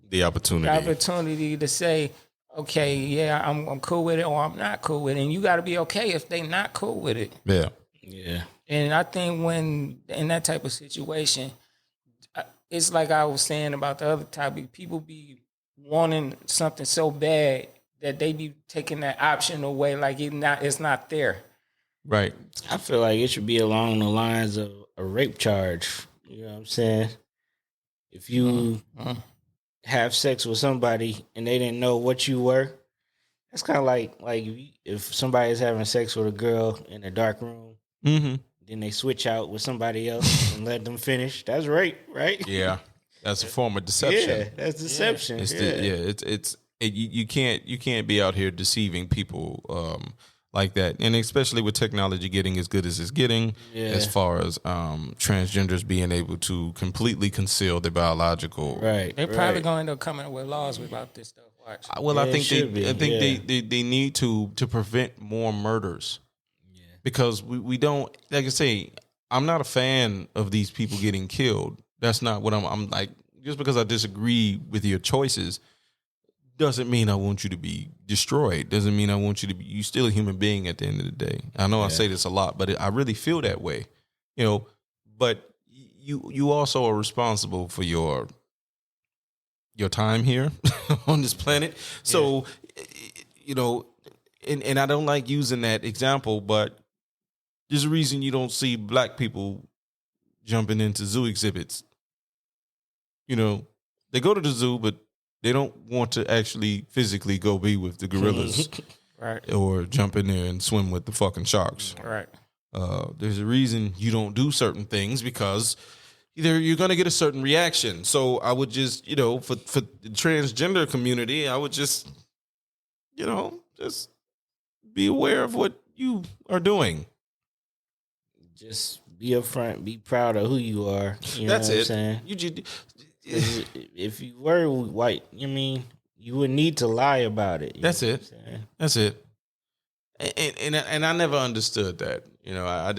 the opportunity to say, okay, yeah, I'm cool with it, or I'm not cool with it. And you got to be okay if they not cool with it. Yeah. Yeah. And I think when in that type of situation, it's like I was saying about the other topic, people be wanting something so bad that they be taking that option away, like it's not there. Right. I feel like it should be along the lines of a rape charge. You know what I'm saying? If you have sex with somebody and they didn't know what you were, that's kind of like if somebody is having sex with a girl in a dark room, then they switch out with somebody else and let them finish. That's rape, right? Yeah, that's a form of deception. Yeah, that's deception. You can't be out here deceiving people like that, and especially with technology getting as good as it's getting, as far as transgenders being able to completely conceal their biological. Right, they're probably going to end up coming up with laws about this stuff. Watch. Well, I think they need to prevent more murders. Because we don't, like I say, I'm not a fan of these people getting killed. That's not what I'm like. Just because I disagree with your choices doesn't mean I want you to be destroyed. Doesn't mean I want you to be, you're still a human being at the end of the day. I know I say this a lot, but I really feel that way, but you also are responsible for your time here on this planet. So, and I don't like using that example, but there's a reason you don't see black people jumping into zoo exhibits. They go to the zoo, but they don't want to actually physically go be with the gorillas, right? Or jump in there and swim with the fucking sharks, right? There's a reason you don't do certain things because either you're going to get a certain reaction. So I would just, for the transgender community, I would just, just be aware of what you are doing. Just be upfront, be proud of who you are. That's it. Saying? If you were white, you would need to lie about it. That's it. That's it. And I never understood that. I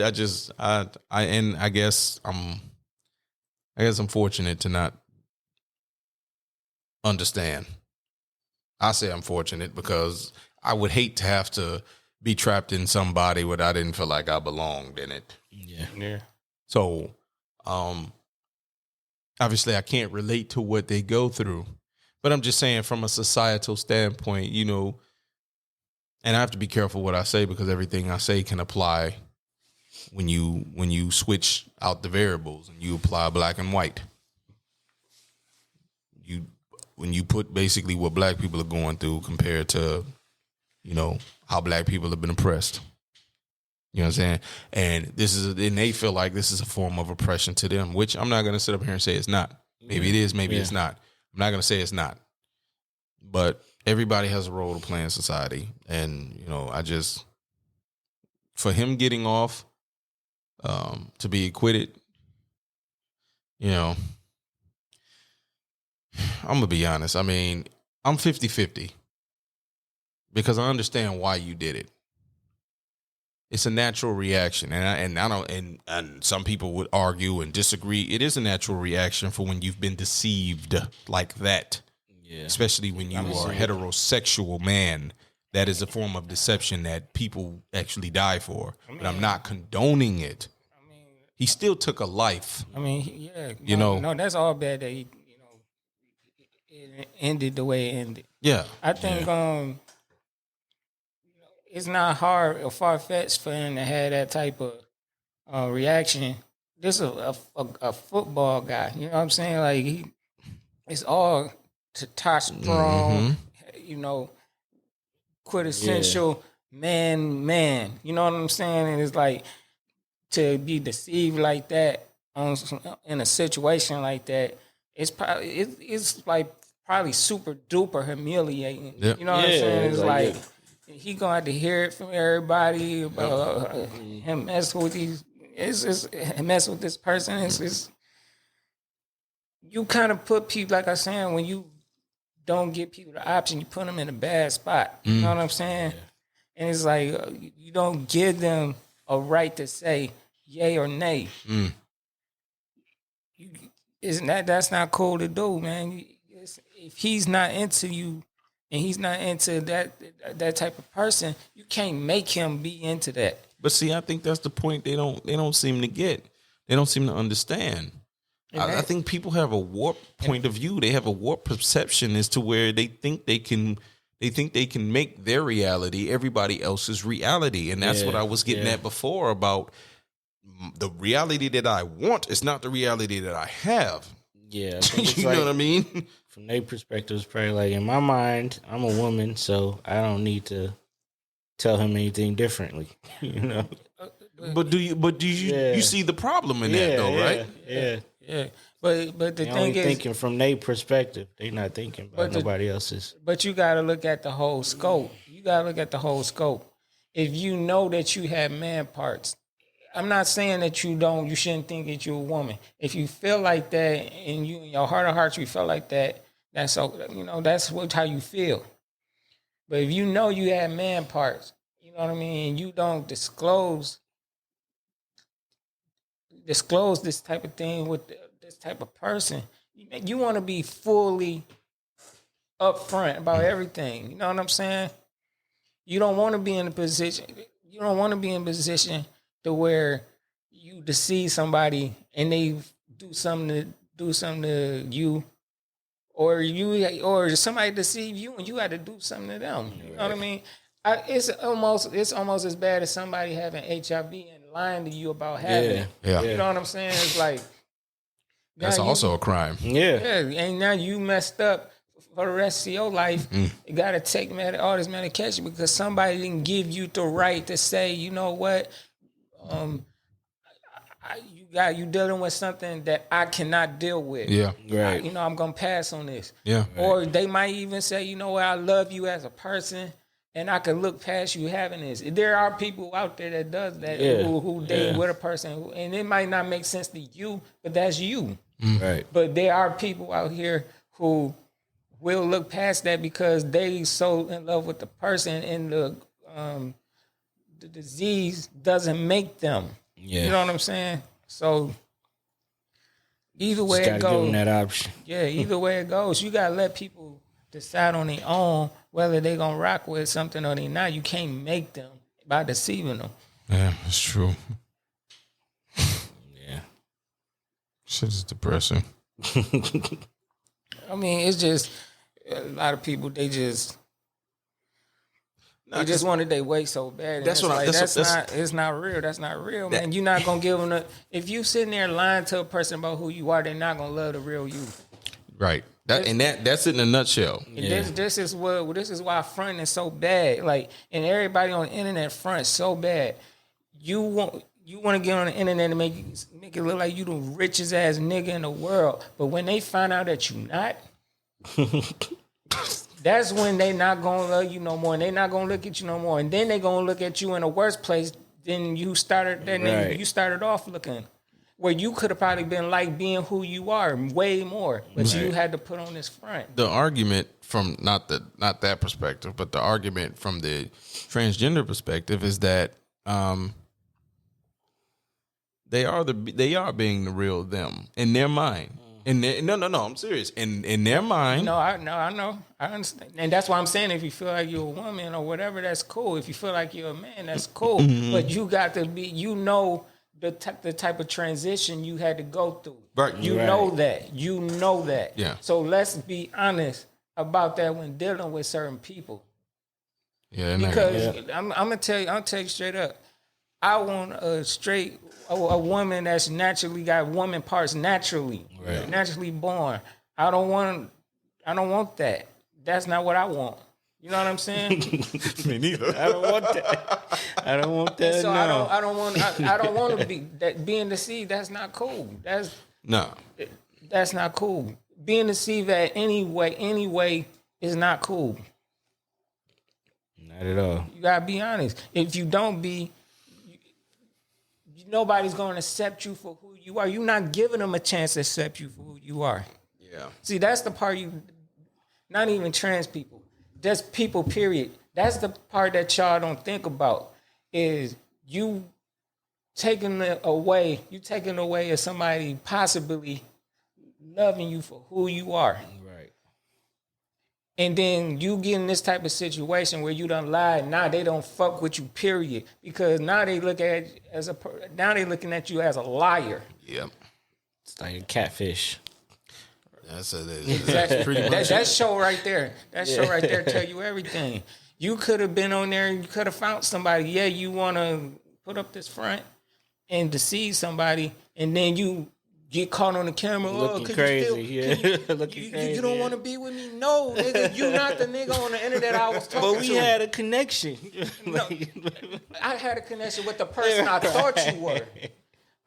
guess I'm fortunate to not understand. I say I'm fortunate because I would hate to have to be trapped in somebody where I didn't feel like I belonged in it. Yeah. So, obviously I can't relate to what they go through, but I'm just saying from a societal standpoint, and I have to be careful what I say because everything I say can apply when you switch out the variables and you apply black and white. When you put basically what black people are going through compared to, how black people have been oppressed. You know what I'm saying? And and they feel like this is a form of oppression to them, which I'm not going to sit up here and say it's not. Maybe it is, maybe it's not. I'm not going to say it's not. But everybody has a role to play in society. And, for him getting off, to be acquitted, I'm going to be honest. I mean, I'm 50-50 because I understand why you did it. It's a natural reaction, and some people would argue and disagree. It is a natural reaction for when you've been deceived like that, especially when you are a heterosexual man. That is a form of deception that people actually die for. But I'm not condoning it. He still took a life. No, that's all bad that he, it ended the way it ended. Yeah, I think it's not hard or far-fetched for him to have that type of reaction. This is a football guy. You know what I'm saying? Like, it's all testosterone, quintessential man. You know what I'm saying? And it's like, to be deceived like that in a situation like that, it's probably super duper humiliating. Yep. You know what I'm saying? It's like he gonna have to hear it from everybody about him messing with this person. It's you kind of put people, like I was saying, when you don't give people the option, you put them in a bad spot. You know what I'm saying? Yeah. And it's like you don't give them a right to say yay or nay. That's not cool to do, man. If he's not into you and he's not into that type of person, you can't make him be into that. But see, I think that's the point they don't seem to get. They don't seem to understand. I think people have a warped point of view. They have a warped perception as to where they think they can make their reality everybody else's reality. And that's what I was getting at before about the reality that I want is not the reality that I have. Yeah. You know what I mean? From their perspective, it's probably like, in my mind, I'm a woman, so I don't need to tell him anything differently. You know? But do you see the problem in that though, right? Yeah. But the thing is, thinking from their perspective, they not thinking about nobody else's. But you got to look at the whole scope. If you know that you have man parts, I'm not saying that you shouldn't think that you're a woman. If you feel like that, and you in your heart of hearts you feel like that, that's how you feel. But if you know you have man parts, you know what I mean, and you don't disclose this type of thing with this type of person, you want to be fully upfront about everything. You know what I'm saying? You don't want to be in a position. You don't want to be in a position to where you deceive somebody and they do something to you, or somebody deceive you and you had to do something to them. You know what I mean? It's almost as bad as somebody having HIV and lying to you about having it. Yeah. You know what I'm saying? It's like that's also a crime. Yeah. And now you messed up for the rest of your life. You got to take all this medication because somebody didn't give you the right to say, you know what, you dealing with something that I cannot deal with. Yeah, right. I'm gonna pass on this. Yeah, or they might even say, you know what, I love you as a person, and I can look past you having this. There are people out there that does that who date with a person, and it might not make sense to you, but that's you. Right. But there are people out here who will look past that because they so in love with the person, and the disease doesn't make them. Yeah. You know what I'm saying? So either way just it gotta goes, give them that option. Yeah, either way it goes, you gotta let people decide on their own whether they gonna rock with something or they not. You can't make them by deceiving them. Yeah, that's true. Yeah, shit is depressing. I mean, it's just a lot of people. They just wanted their way so bad. It's not real. That's not real, man. You're not gonna give them if you sitting there lying to a person about who you are, they're not gonna love the real you. Right. That's it in a nutshell. Yeah. This is why fronting is so bad. Like, and everybody on the internet fronts so bad. You want to get on the internet and make it look like you the richest ass nigga in the world, but when they find out that you not. That's when they not gonna love you no more, and they not gonna look at you no more, and then they gonna look at you in a worse place than you started. You started off looking, where you could have probably been like being who you are way more, but you had to put on this front. The argument from not that perspective, but the argument from the transgender perspective is that they are being the real them in their mind. No, I'm serious. In their mind. No, I know. I understand. And that's why I'm saying if you feel like you're a woman or whatever, that's cool. If you feel like you're a man, that's cool. But you got to be, the type of transition you had to go through. Right. You know that. Yeah. So let's be honest about that when dealing with certain people. Yeah. Because I'm gonna tell you straight up. I want a woman that's naturally got woman parts naturally born. I don't want that. That's not what I want. You know what I'm saying? Me neither. I don't want that. I don't want that. So no. I don't want to be that. Being deceived, that's not cool. That's not cool. Being deceived at any way is not cool. Not at all. You gotta be honest. If you don't be, nobody's going to accept you for who you are. You're not giving them a chance to accept you for who you are. Yeah. See, that's the part not even trans people, just people, period. That's the part that y'all don't think about is you taking away of somebody possibly loving you for who you are. Right. And then you get in this type of situation where you done lied. Now they don't fuck with you, period. Because now they look at now they looking at you as a liar. Yep. It's like a catfish. That's Pretty much that show right there. That show right there tell you everything. You could have been on there. You could have found somebody. Yeah, you want to put up this front and deceive somebody, and then you get caught on the camera. Looking crazy. Looking crazy. You don't want to be with me? No, nigga. You not the nigga on the internet I was talking to. But we had a connection. No, I had a connection with the person I thought you were.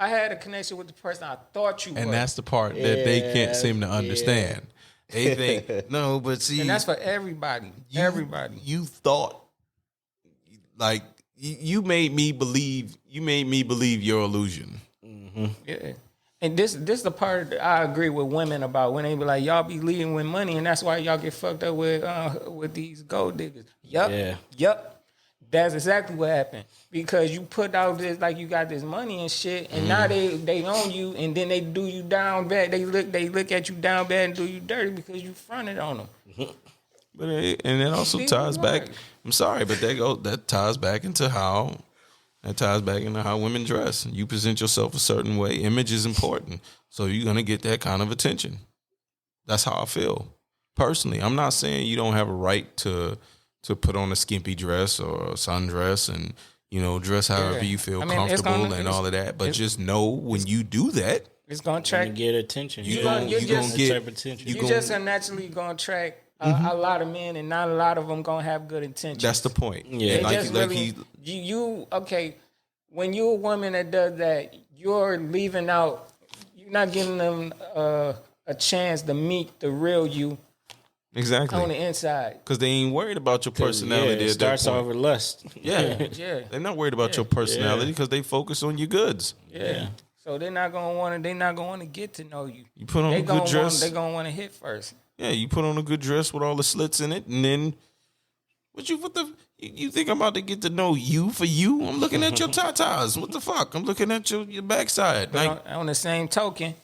I had a connection with the person I thought you were. And that's the part that they can't seem to understand. They think, no, but see. And that's for everybody. Everybody. You thought, like, you made me believe your illusion. Mm-hmm. Yeah. And this the part that I agree with women about when they be like, y'all be leading with money, and that's why y'all get fucked up with these gold diggers. Yup. That's exactly what happened. Because you put out this, like you got this money and shit, and now they own you, and then they do you down bad. They look at you down bad and do you dirty because you fronted on them. But and it also ties back. I'm sorry, but that ties back into how women dress. You present yourself a certain way. Image is important, so you're gonna get that kind of attention. That's how I feel personally. I'm not saying you don't have a right to put on a skimpy dress or a sundress and, dress however you feel comfortable and all of that. But just know when you do that, it's going to attract. Get attention. You're just naturally going to attract a lot of men, and not a lot of them going to have good intentions. That's the point. Yeah. Okay, when you're a woman that does that, you're leaving out, you're not giving them a chance to meet the real you. Exactly. On the inside. Because they ain't worried about your personality. It starts off with lust. Yeah. They're not worried about your personality because they focus on your goods. Yeah. So they're not gonna want to get to know you. You put on a good dress. They're gonna want to hit first. Yeah, you put on a good dress with all the slits in it, and then you think I'm about to get to know you for you? I'm looking at your tatas. What the fuck? I'm looking at your backside. But on the same token,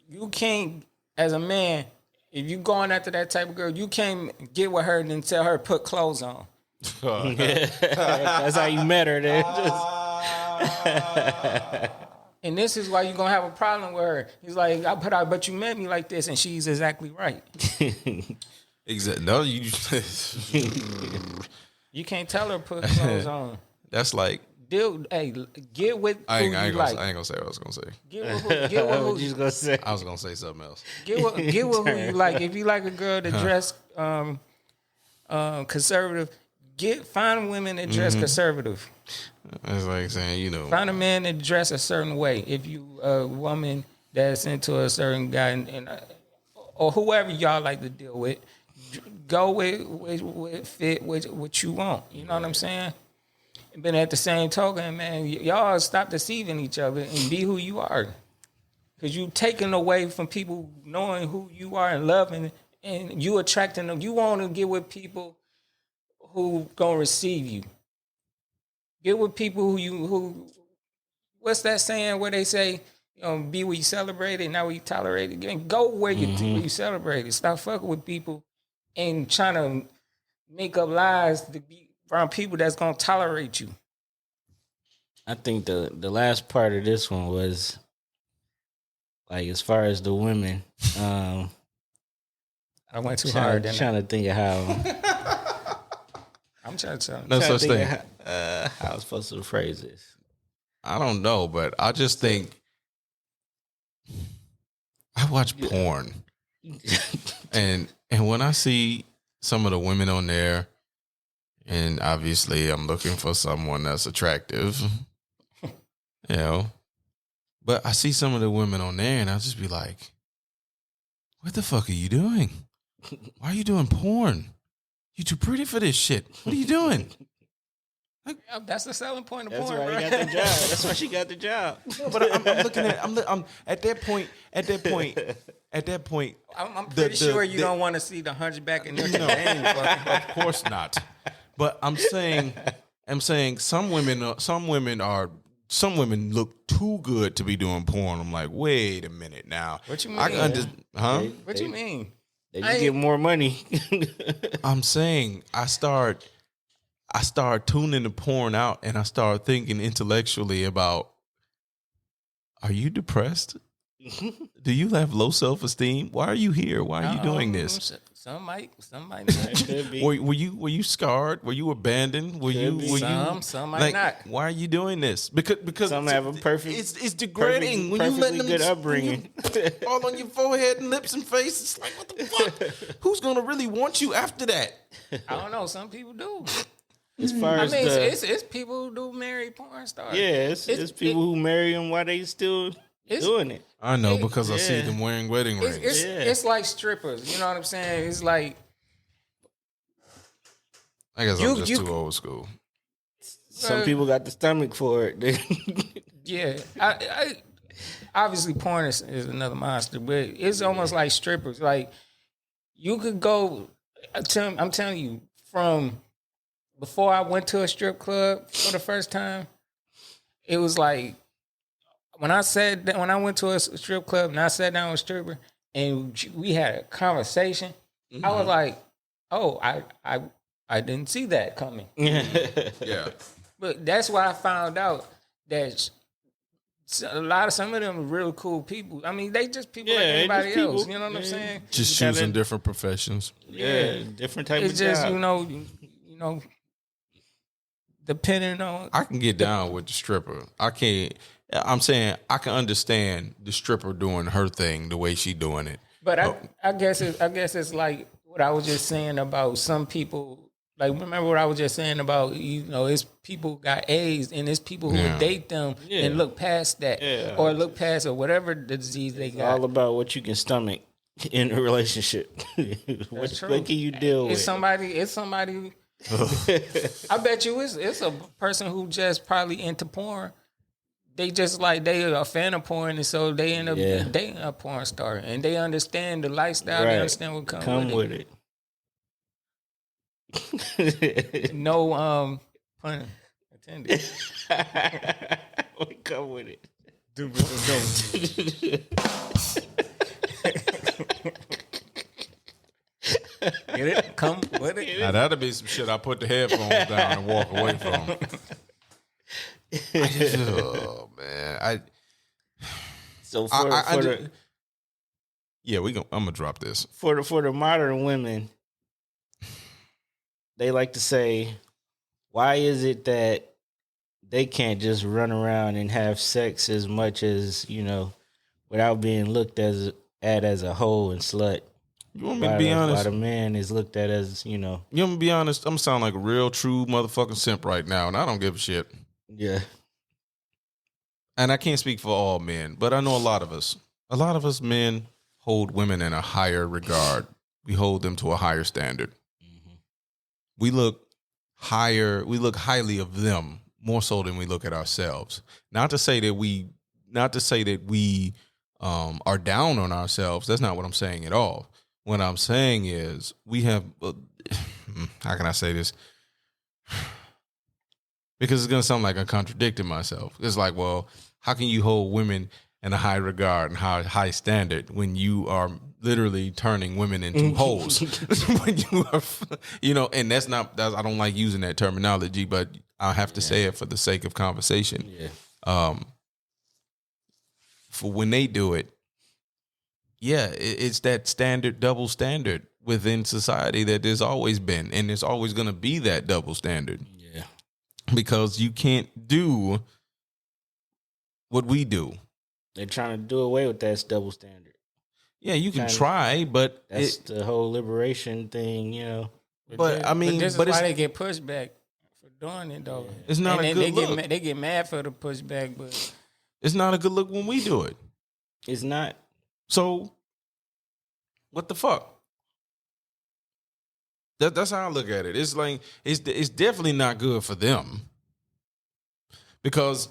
you can't, as a man, if you going after that type of girl, you can't get with her and then tell her to put clothes on. That's how you met her. Then. And this is why you're going to have a problem with her. He's like, but you met me like this, and she's exactly right. Exactly. No, you can't tell her to put clothes on. That's like, get with who I ain't like. I ain't gonna say what I was gonna say. Get with who you gonna say. I was gonna say something else. Get with who you like. If you like a girl that dress conservative, find women that dress conservative. It's like saying, find a man that dress a certain way. If you a woman that's into a certain guy or whoever y'all like to deal with, go with fit with what you want. You know what I'm saying? But at the same token, man, y'all stop deceiving each other and be who you are. Because you taking away from people knowing who you are and loving, and you attracting them. You want to get with people who gonna receive you. Get with people who what's that saying where they say, be where you celebrate it, not where you tolerate it. Go where you celebrate it. Stop fucking with people and trying to make up lies to be around people that's gonna tolerate you. I think the last part of this one was like, as far as the women, I went too hard. Trying to think of how I'm trying to no such thing. How I was supposed to phrase this. I don't know, but I just think I watch porn, and when I see some of the women on there. And obviously, I'm looking for someone that's attractive, But I see some of the women on there, and I'll just be like, what the fuck are you doing? Why are you doing porn? You too pretty for this shit. What are you doing? That's the selling point of That's porn, why bro. he got the job. That's why she got the job. But I'm looking at. I'm at that point. I'm pretty sure you don't want to see the Hunchback of Notre Dame. Of course not. But I'm saying some women look too good to be doing porn. I'm like, wait a minute now. What you mean? I can understand. What you mean? They just get more money. I'm saying I start tuning the porn out, and I start thinking intellectually about: are you depressed? Do you have low self-esteem? Why are you here? Why are you doing this? Some might not. Could be. Were you scarred? Were you abandoned? Some might not. Why are you doing this? Because Some have a perfect. it's degrading when you let them good upbringing. all on your forehead and lips and face. It's like, what the fuck? Who's gonna really want you after that? I don't know. Some people do. As far as it's people who do marry porn stars. yeah, it's people who marry them while they still doing it. I know because I see them wearing wedding rings. It's like strippers. You know what I'm saying? It's like I guess I'm just too old school. Some people got the stomach for it. yeah. I obviously porn is another monster, but it's almost like strippers. Like you could go. I'm telling you, from before I went to a strip club for the first time, it was like. When I went to a strip club and I sat down with a stripper and we had a conversation, I was like, "Oh, I didn't see that coming." Yeah, but that's why I found out that some of them are real cool people. I mean, they just people like anybody else. You know what I'm saying? Just choosing different professions. Yeah, different type it's of just job. you know, depending on. I can get down with the stripper. I can't. I'm saying I can understand the stripper doing her thing the way she doing it. But I guess it's like what I was just saying about some people. Like remember what I was just saying about it's people who got AIDS and it's people who would date them and look past that or look past or whatever the disease they got. All about what you can stomach in a relationship. What can you deal with? It's somebody. I bet you it's a person who just probably into porn. They just like they are a fan of porn, and so they end up dating a porn star, and they understand the lifestyle. They understand what comes with it. No pun intended. We come with it. Get it? Come with it. Now that'll be some shit I put the headphones down and walk away from. Oh man, So I'm gonna drop this for the modern women. They like to say, why is it that they can't just run around and have sex as much as without being looked at as a hoe and slut? You want me to be honest? Why the man is looked at as You want me to be honest? I'm sounding like a real true motherfucking simp right now, and I don't give a shit. Yeah. And I can't speak for all men, but I know a lot of us. A lot of us men hold women in a higher regard. We hold them to a higher standard. Mm-hmm. We look higher. We look highly of them more so than we look at ourselves. Not to say that we are down on ourselves. That's not what I'm saying at all. What I'm saying is we have. How can I say this? Because it's going to sound like I'm contradicting myself. It's like, well, how can you hold women in a high regard and high standard when you are literally turning women into hoes? When you are, and that's I don't like using that terminology, but I have to say it for the sake of conversation. Yeah. For when they do it, it's that double standard within society that there's always been, and there's always going to be that double standard. Yeah. Because you can't do what we do. They're trying to do away with that double standard. Yeah, you can try, but that's the whole liberation thing, But I mean, this is why they get pushed back for doing it, though. It's not a good look. They get mad for the pushback, but it's not a good look when we do it. It's not. So, what the fuck? That's how I look at it. It's like it's definitely not good for them. because,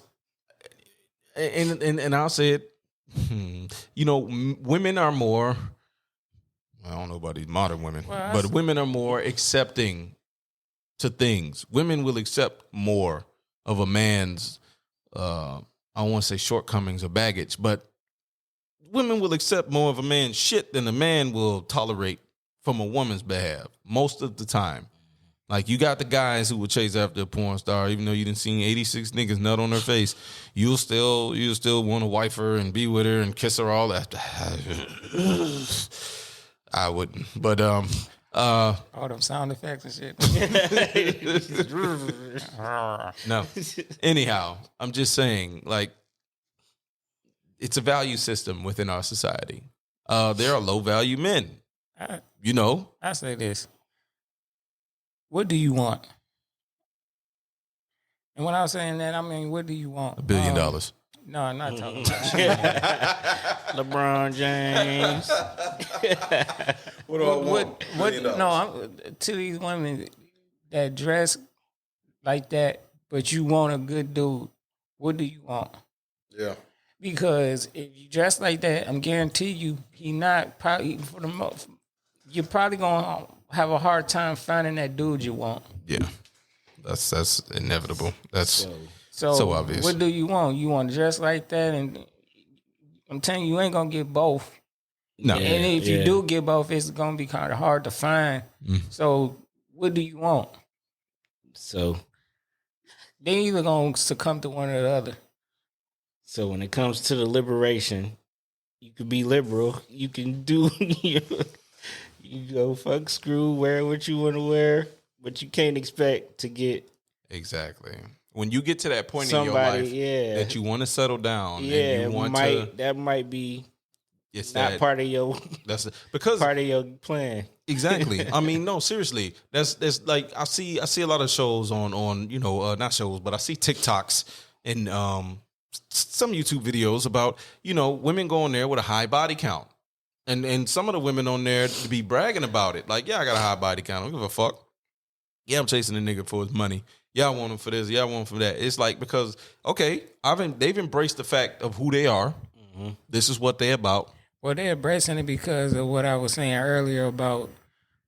and I'll say it, you know, women are more. I don't know about these modern women, but women are more accepting to things. Women will accept more of a man's, I don't want to say shortcomings or baggage, but women will accept more of a man's shit than a man will tolerate from a woman's behalf most of the time. Like, you got the guys who will chase after a porn star, even though you didn't see 86 niggas nut on her face. You'll still want to wife her and be with her and kiss her all after. I wouldn't, but all them sound effects and shit. No. Anyhow, I'm just saying, like, it's a value system within our society. There are low value men. You know, I say this. What do you want? And when I was saying that, I mean, what do you want? $1 billion. No, I'm not talking about shit. LeBron James. What do I want? To these women that dress like that, but you want a good dude, what do you want? Yeah. Because if you dress like that, I'm guarantee you, you're probably gonna have a hard time finding that dude you want. Yeah, that's inevitable. That's so obvious. What do you want? You want to dress like that, and I'm telling you, you ain't gonna get both. No, and if you do get both, it's gonna be kind of hard to find. So, what do you want? So they either gonna succumb to one or the other. So when it comes to the liberation, you can be liberal. You can do you go fuck, screw, wear what you want to wear, but you can't expect to get exactly. When you get to that point in your life that you want to settle down, and you want that might be it's not part of your because part of your plan. Exactly. I mean, no, seriously. That's like I see a lot of shows on not shows, but I see TikToks and some YouTube videos about, women going there with a high body count. And some of the women on there to be bragging about it. Like, yeah, I got a high body count. I don't give a fuck. Yeah, I'm chasing a nigga for his money. Yeah, I want him for this. Yeah, I want him for that. It's like, because, okay, they've embraced the fact of who they are. Mm-hmm. This is what they're about. Well, they're embracing it because of what I was saying earlier about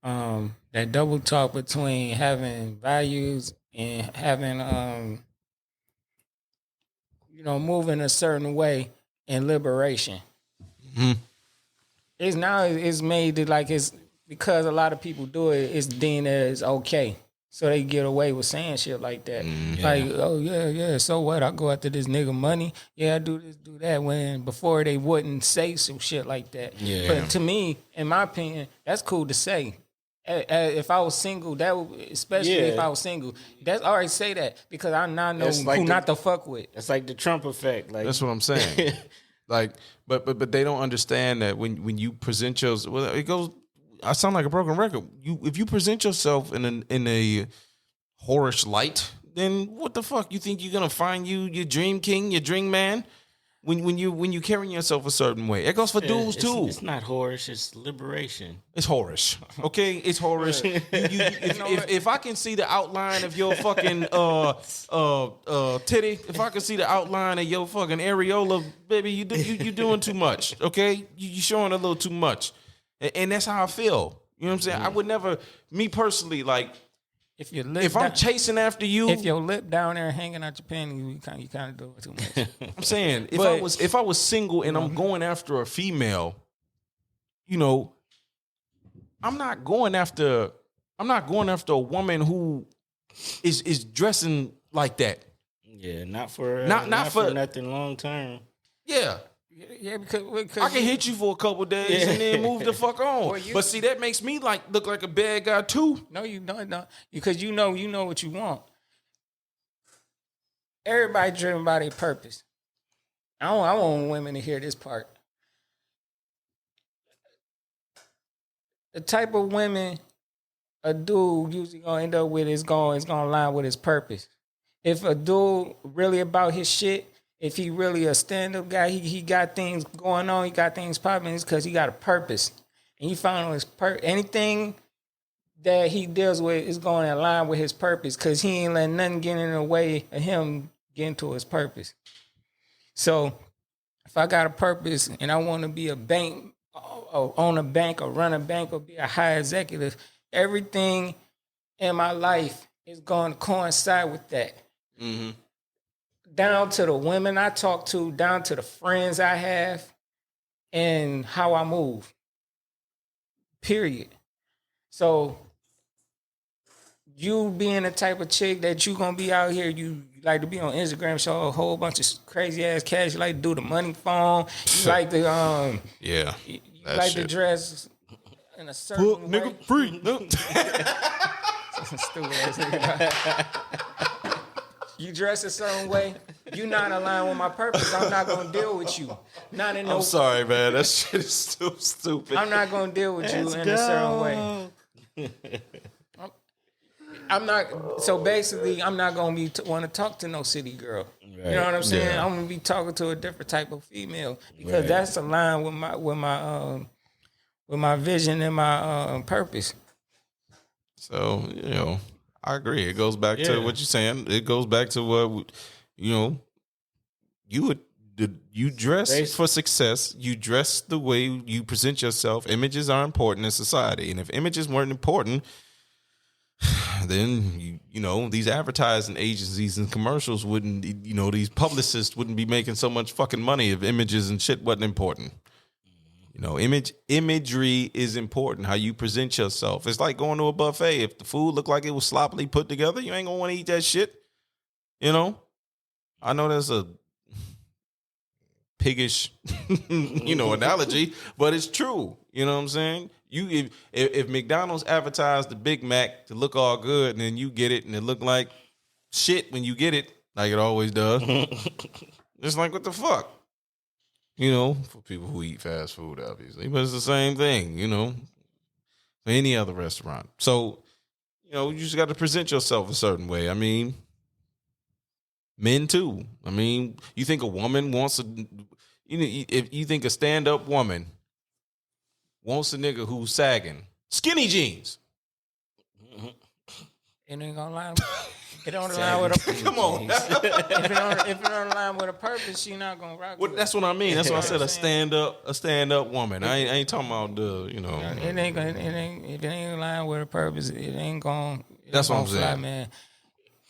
that double talk between having values and having, moving a certain way in liberation. Mm-hmm. It's made it like it's because a lot of people do it, it's deemed as okay. So they get away with saying shit like that. Yeah. Like, oh, yeah, so what? I go after this nigga money. Yeah, I do this, do that. When before they wouldn't say some shit like that. Yeah. But to me, in my opinion, that's cool to say. If I was single, especially if I was single, that's all right, say that. Because I now know who not to fuck with. It's like the Trump effect. Like, that's what I'm saying. Like, but they don't understand that when you present yourself, well, it goes. I sound like a broken record. If you present yourself in a whorish light, then what the fuck? You think you're gonna find your dream king, your dream man? When you carrying yourself a certain way, it goes for dudes too. It's not whorish. It's liberation. It's whorish. Okay, it's whorish. If I can see the outline of your fucking titty, if I can see the outline of your fucking areola, baby, you doing too much. Okay, you showing a little too much, and that's how I feel. You know what I'm saying? I would never, me personally, like. If I'm chasing after you, if your lip down there hanging out your panties, you kind of do it too much. I'm saying if I was single and I'm going after a female, I'm not going after a woman who is dressing like that. Yeah, not for nothing long term. Yeah. Yeah, because I can hit you for a couple days and then move the fuck on. But see, that makes me look like a bad guy too. No, you don't. No. Because you know what you want. Everybody driven by their purpose. I want women to hear this part. The type of women a dude usually gonna end up with is gonna line with his purpose. If a dude really about his shit. If he really a stand-up guy, he got things going on, he got things popping, it's because he got a purpose. And you found his anything that he deals with is going in line with his purpose because he ain't letting nothing get in the way of him getting to his purpose. So if I got a purpose and I want to be a bank, or own a bank, or run a bank, or be a high executive, everything in my life is going to coincide with that. Mm-hmm. Down to the women I talk to, down to the friends I have, and how I move. Period. So you being the type of chick that you gonna be out here, you like to be on Instagram, show a whole bunch of crazy ass cash. You like to do the money phone. You like to yeah, you like shit. to dress in a certain way. Nigga free. Stupid ass nigga. You dress a certain way. You not aligned with my purpose. I'm not gonna deal with you. Not in no. I'm sorry, man. That shit is so stupid. I'm not gonna deal with you in a certain way. I'm not. So basically, I'm not gonna be want to talk to no city girl. Right. You know what I'm saying? Yeah. I'm gonna be talking to a different type of female because that's aligned with my vision and my purpose. So I agree. It goes back to what you're saying. It goes back to what you dress for success. You dress the way you present yourself. Images are important in society, and if images weren't important, then these advertising agencies and commercials wouldn't. These publicists wouldn't be making so much fucking money if images and shit wasn't important. Imagery is important. How you present yourself. It's like going to a buffet. If the food looked like it was sloppily put together, you ain't gonna want to eat that shit. I know that's a piggish, analogy, but it's true. You know what I'm saying? If McDonald's advertised the Big Mac to look all good, and then you get it and it look like shit when you get it, like it always does, it's like, what the fuck? For people who eat fast food, obviously. But it's the same thing, for any other restaurant. So, you just got to present yourself a certain way. I mean, men too. I mean, you think a woman wants if you think a stand-up woman wants a nigga who's sagging, skinny jeans. It ain't gonna lie. It don't align with a come on. if it don't align with a purpose, she not gonna rock. Well, that's what I mean. That's why I said a stand up woman. I ain't talking about the It ain't align with a purpose. It ain't gonna. That's what I'm saying, man.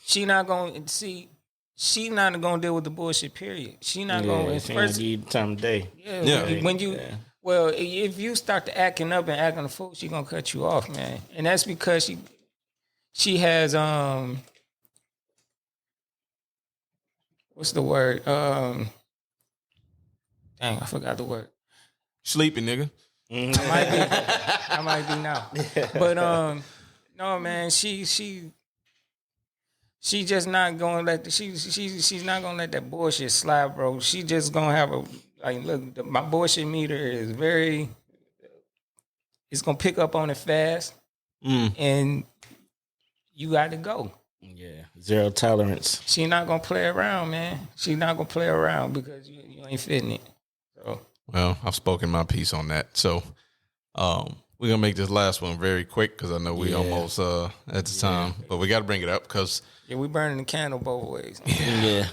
She not gonna see. She not gonna deal with the bullshit. Period. She not gonna. She first need time of day. Yeah. When you. Yeah. Well, if you start to acting up and acting a fool, she gonna cut you off, man. And that's because she has what's the word? Dang, I forgot the word. Sleeping, nigga. I might be now. But no, man, she's just not gonna let she's not gonna let that bullshit slide, bro. She just gonna have look, my bullshit meter is it's gonna pick up on it fast, and you got to go. Yeah, zero tolerance. She not gonna play around, man. She not gonna play around because you ain't fitting it. So. Well, I've spoken my piece on that. So we're gonna make this last one very quick because I know we almost at the time, but we got to bring it up because we burning the candle both ways. Yeah,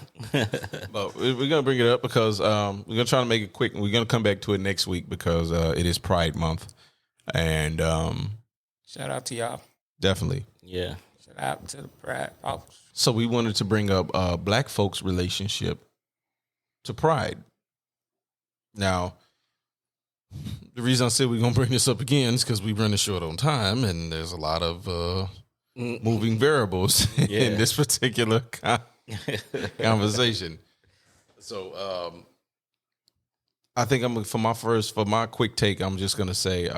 but we're gonna bring it up because we're gonna try to make it quick, and we're gonna come back to it next week because it is Pride Month, and shout out to y'all. Definitely, yeah. Shout out to the Pride folks. So we wanted to bring up Black folks' relationship to Pride. Now, the reason I said we're going to bring this up again is because we run short on time and there's a lot of moving variables in this particular conversation. So I think for my quick take, I'm just going to say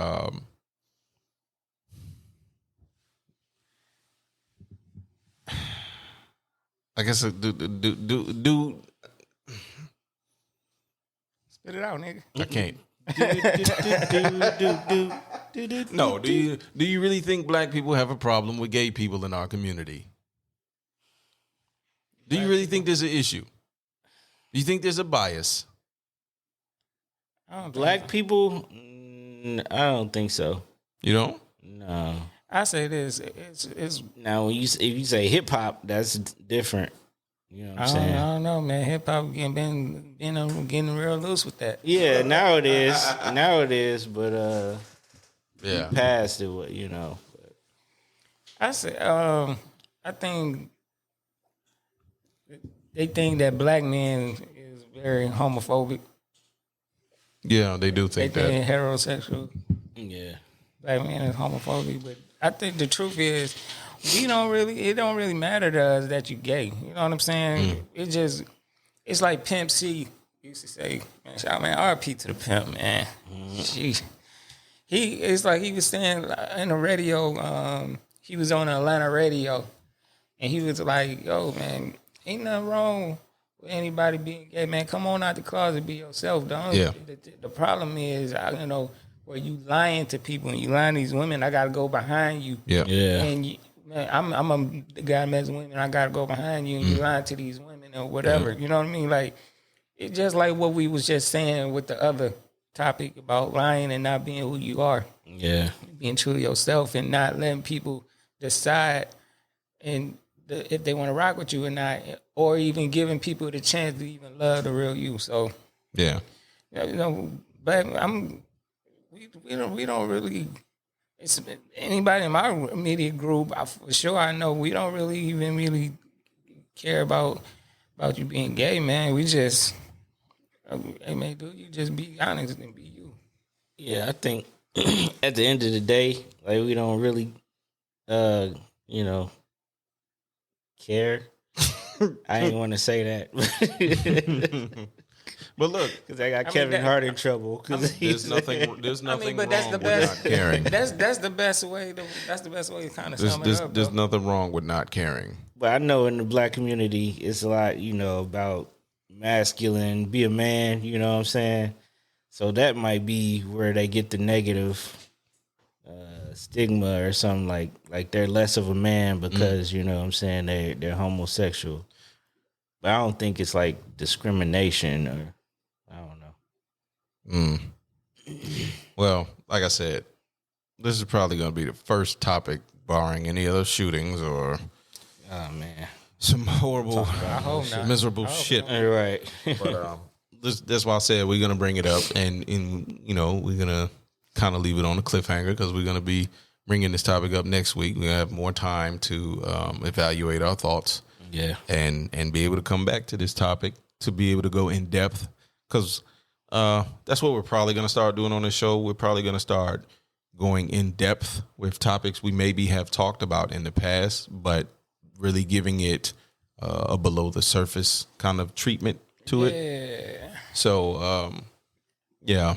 I guess do spit it out, nigga. I can't. No, do you really think Black people have a problem with gay people in our community? Do you really think there's an issue? Do you think there's a bias? Black people? I don't think so. You don't? No. I say this. It's now if you say hip hop, that's different. You know what I'm saying? I don't know, man. Hip hop getting real loose with that. Yeah, now it is. But Yeah. past it, you know. I say, I think they think that black men is very homophobic. Yeah, they do They think that. think heterosexual Yeah. black man is homophobic, but I think the truth is, it don't really matter to us that you gay. You know what I'm saying? It's like Pimp C used to say, man, shout man, RP to the pimp, man. It's like he was saying in the radio, he was on the Atlanta radio, and he was like, yo, man, ain't nothing wrong with anybody being gay, man. Come on out the closet, be yourself, dog. Yeah. The problem is, where you lying to people and you lying to these women, I got to go behind you. Yeah. Yeah. And man, I'm a guy messing with women. I gotta go behind you and you lying to these women or whatever. You know what I mean? Like it's just like what we was just saying with the other topic about lying and not being who you are. Yeah. Being true to yourself and not letting people decide and if they want to rock with you or not, or even giving people the chance to even love the real you. So Yeah. but we don't really. It's anybody in my immediate group. For sure, I know we don't really care about you being gay, man. We just, hey man, dude, you just be honest and be you. Yeah, I think at the end of the day, like we don't really, care. I ain't want to say that. But look, Because I got Kevin Hart in trouble. there's nothing but that's wrong the with best. not caring. That's the best way. That's the best way to kind of sum it up. There's Bro. nothing wrong with not caring. But I know in the black community, it's a lot, about masculine, be a man, you know what I'm saying? So that might be where they get the negative stigma or something like they're less of a man because, you know what I'm saying, they're homosexual. But I don't think it's like discrimination or, I don't know. Well, like I said, this is probably going to be the first topic, barring any other shootings or Oh, man. some horrible, I hope not. miserable shit. Right. But that's why I said we're going to bring it up, and we're going to kind of leave it on a cliffhanger because we're going to be bringing this topic up next week. We're going to have more time to evaluate our thoughts. Yeah. And be able to come back to this topic, to be able to go in depth, because that's what we're probably going to start doing on this show. We're probably going to start going in depth with topics we maybe have talked about in the past, but really giving it a below the surface kind of treatment to it. Yeah. So, yeah.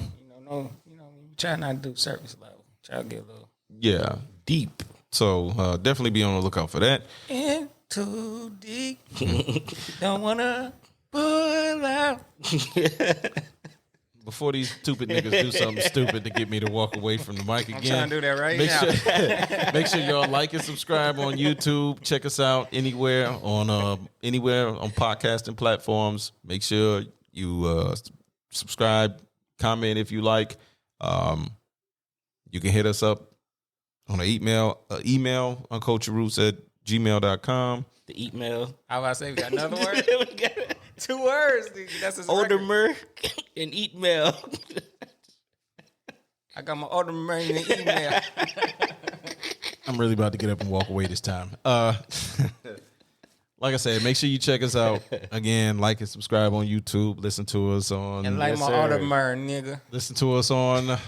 Try not to do surface level. Try to get a little deep. So definitely be on the lookout for that. in too deep. Don't wanna pull out. Before these stupid niggas do something stupid to get me to walk away from the mic again. I'm trying to do that right make now. Make sure y'all like and subscribe on YouTube. Check us out anywhere on podcasting platforms. Make sure you subscribe, comment if you like. You can hit us up on an email unculturedroots@gmail.com. The email. How about I say we got another word? 2 words. Nigga. That's his record. Odermer and eat mail. I got my Odermer in the email. I'm really about to get up and walk away this time. Like I said, make sure you check us out. Again, like and subscribe on YouTube. Listen to us on... And like my Odermer, nigga. Listen to us on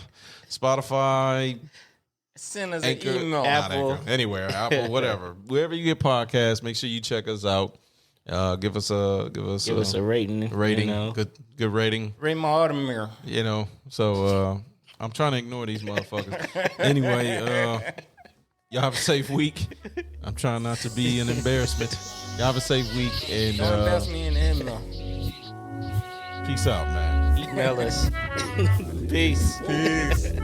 Spotify, Send us Anchor, an email. Apple. Anywhere, Apple, whatever. Wherever you get podcasts, make sure you check us out. Give us a rating. Rating. Good rating. Rate my Odermer. So I'm trying to ignore these motherfuckers. Anyway, y'all have a safe week. I'm trying not to be an embarrassment. Y'all have a safe week, and Don't invest me in the email. Peace out, man. Email us. Peace. Peace.